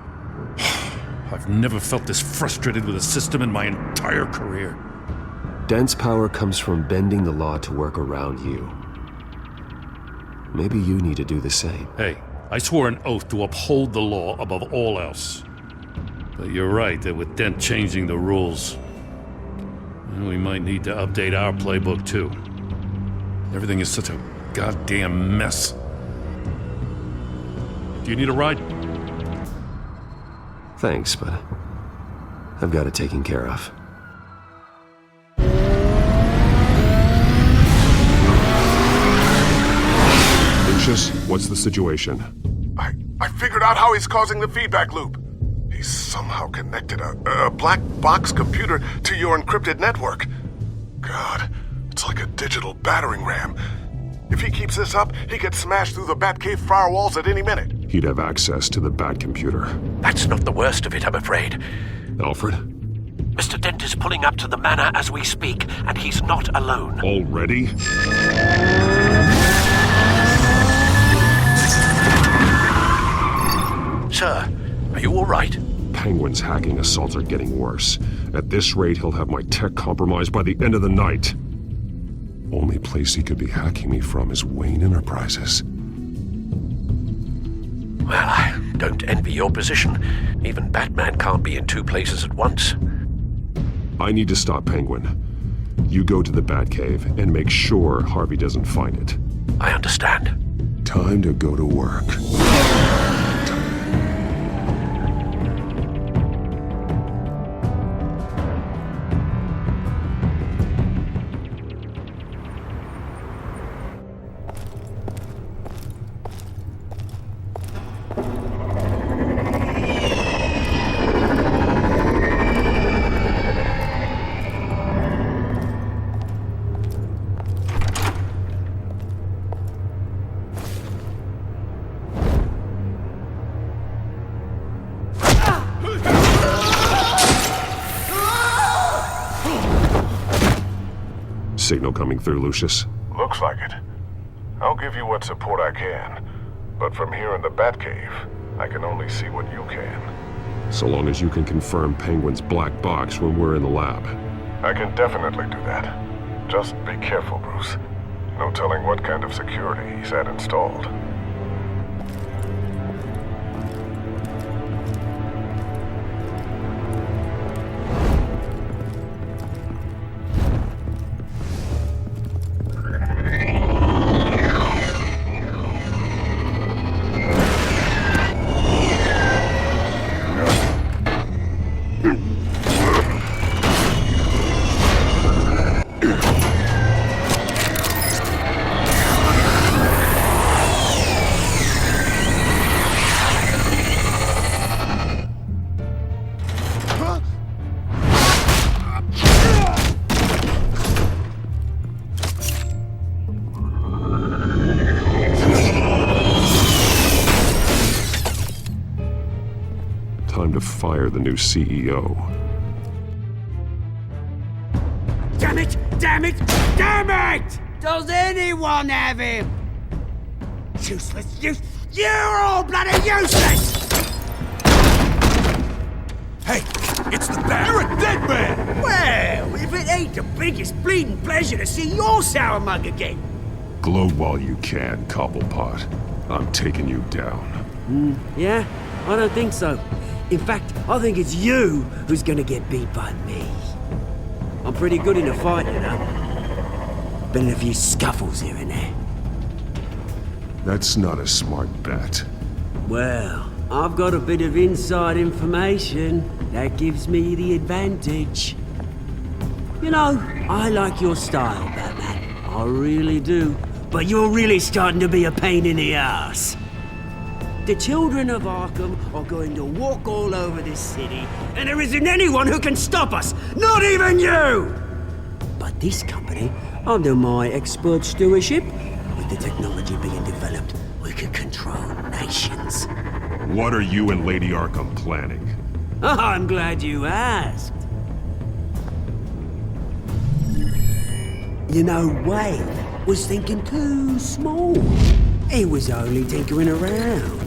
I've never felt this frustrated with a system in my entire career. Dent's power comes from bending the law to work around you. Maybe you need to do the same. Hey, I swore an oath to uphold the law above all else. But you're right that with Dent changing the rules, we might need to update our playbook too. Everything is such a goddamn mess. Do you need a ride? Thanks, but I've got it taken care of. Lucius, what's the situation? I figured out how he's causing the feedback loop. He's somehow connected a black box computer to your encrypted network. God, it's like a digital battering ram. If he keeps this up, he could smash through the Batcave firewalls at any minute. He'd have access to the Bat computer. That's not the worst of it, I'm afraid. Alfred? Mr. Dent is pulling up to the manor as we speak, and he's not alone. Already? Sir, are you all right? Penguin's hacking assaults are getting worse. At this rate, he'll have my tech compromised by the end of the night. Only place he could be hacking me from is Wayne Enterprises. Well, I don't envy your position. Even Batman can't be in two places at once. I need to stop Penguin. You go to the Batcave and make sure Harvey doesn't find it. I understand. Time to go to work. Signal coming through, Lucius. Looks like it. I'll give you what support I can. But from here in the Batcave, I can only see what you can. So long as you can confirm Penguin's black box when we're in the lab. I can definitely do that. Just be careful, Bruce. No telling what kind of security he's had installed. Time to fire the new CEO. Damn it! Damn it! Damn it! Does anyone have him? Useless! You're all bloody useless! Hey, it's the Bat! You're a dead man! Well, if it ain't the biggest bleeding pleasure to see your sour mug again. Gloat while you can, Cobblepot. I'm taking you down. Yeah? I don't think so. In fact, I think it's you who's gonna get beat by me. I'm pretty good in a fight, you know. Been in a few scuffles here and there. That's not a smart bet. Well, I've got a bit of inside information that gives me the advantage. You know, I like your style, Batman. I really do. But you're really starting to be a pain in the ass. The children of Arkham are going to walk all over this city, and there isn't anyone who can stop us, not even you! But this company, under my expert stewardship, with the technology being developed, we can control nations. What are you and Lady Arkham planning? I'm glad you asked. You know, Wayne was thinking too small. He was only tinkering around.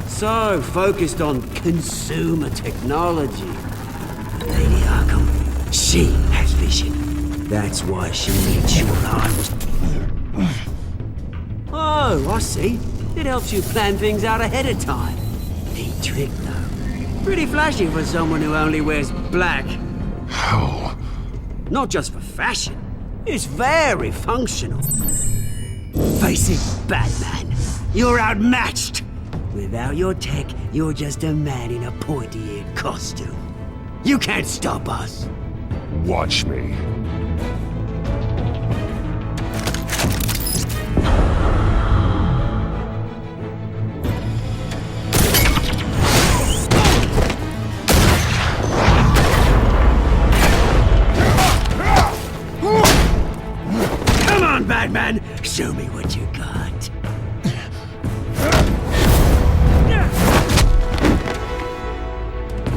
So focused on consumer technology. Lady Arkham, she has vision. That's why she made sure I was... Oh, I see. It helps you plan things out ahead of time. Neat trick, though. Pretty flashy for someone who only wears black. How? Not just for fashion. It's very functional. Face it, Batman. You're outmatched. Without your tech, you're just a man in a pointy-eared costume. You can't stop us. Watch me. Batman. Show me what you got.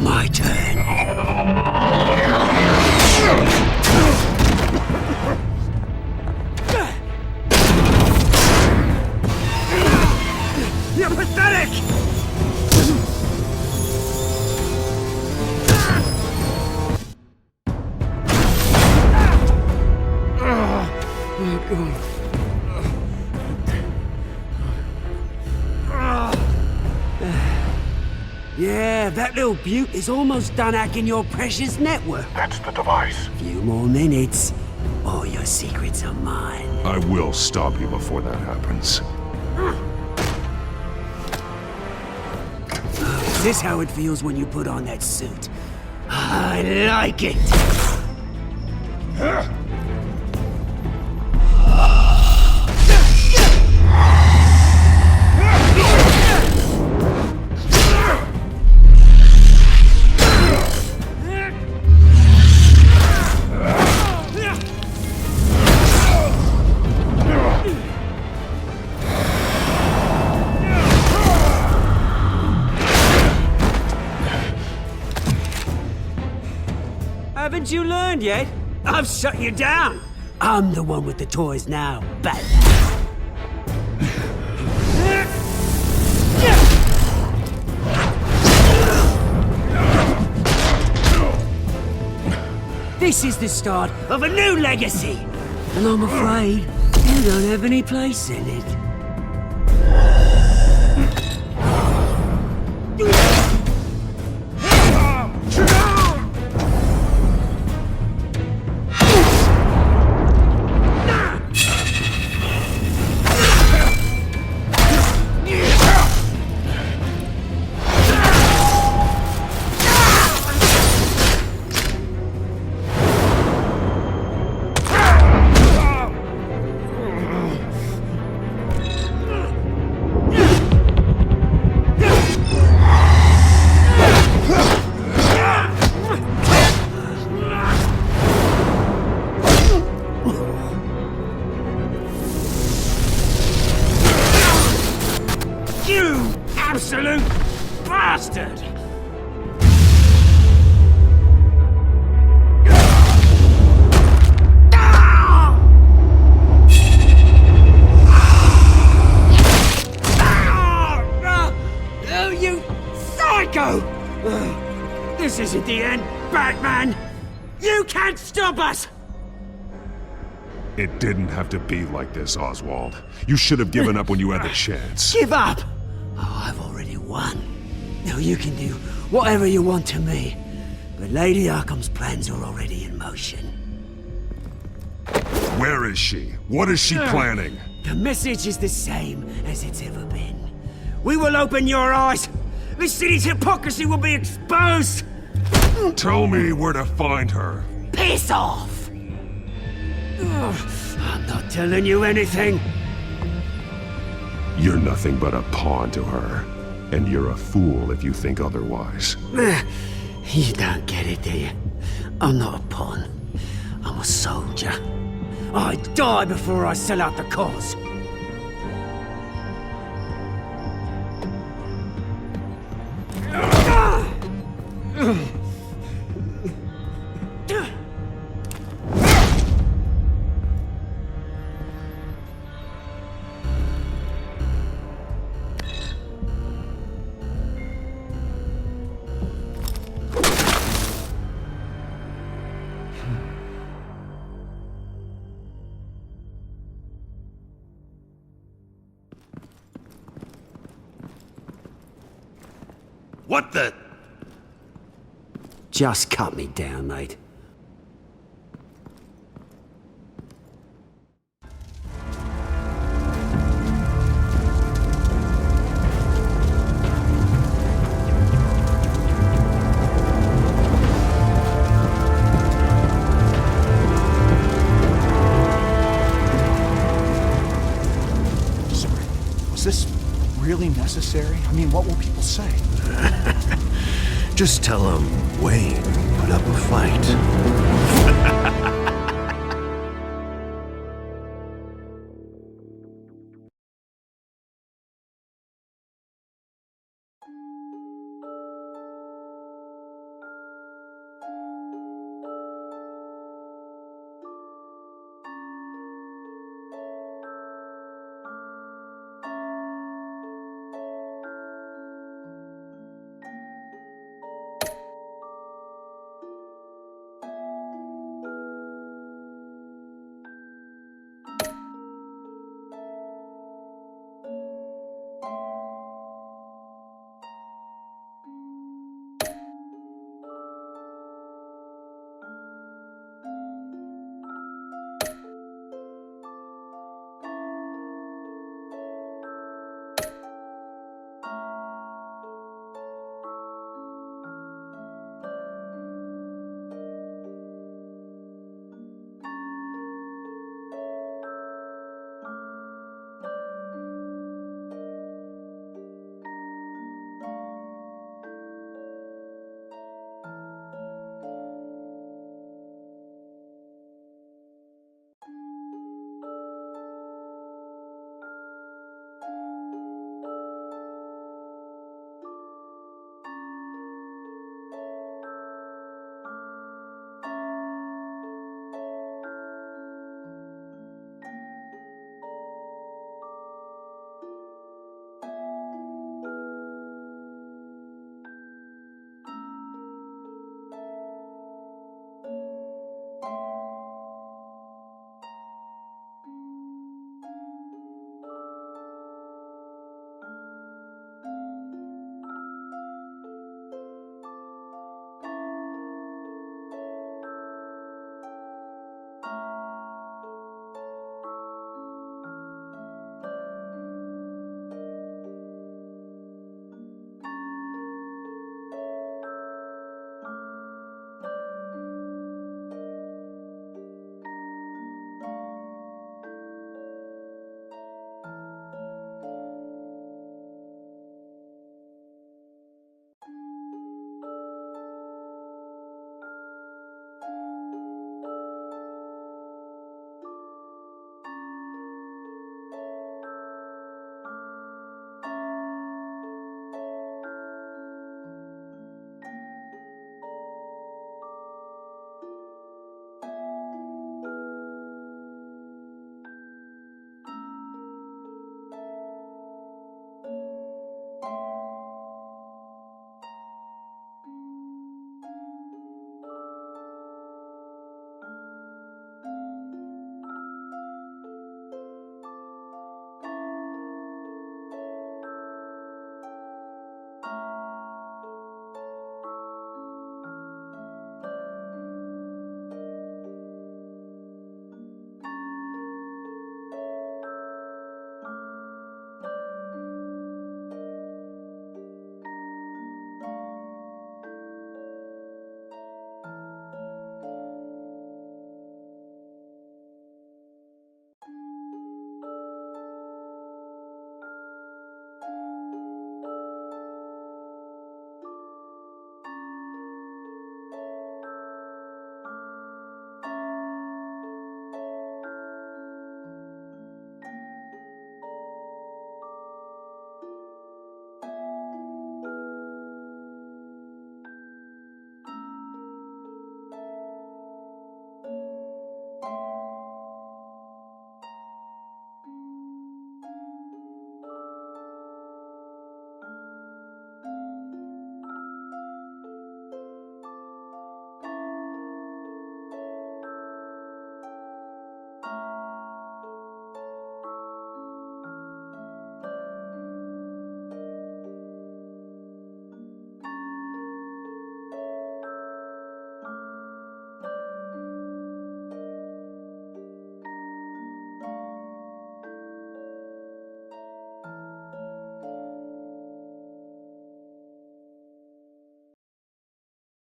My turn. You're pathetic! Yeah, that little beaut is almost done hacking your precious network. That's the device. Few more minutes. All your secrets are mine. I will stop you before that happens. Is this how it feels when you put on that suit? I like it! Haven't you learned yet? I've shut you down. I'm the one with the toys now, Batman. This is the start of a new legacy. And I'm afraid you don't have any place in it. Absolute bastard! Oh, you psycho! This isn't the end, Batman! You can't stop us! It didn't have to be like this, Oswald. You should have given up when you had the chance. Give up! Oh, I've already won. Now you can do whatever you want to me. But Lady Arkham's plans are already in motion. Where is she? What is she planning? The message is the same as it's ever been. We will open your eyes. The city's hypocrisy will be exposed. Tell me where to find her. Piss off! I'm not telling you anything. You're nothing but a pawn to her. And you're a fool if you think otherwise. You don't get it, do you? I'm not a pawn. I'm a soldier. I die before I sell out the cause. What the? Just cut me down, mate. Sorry, was this really necessary? I mean, what will people say? Just tell them Wayne put up a fight.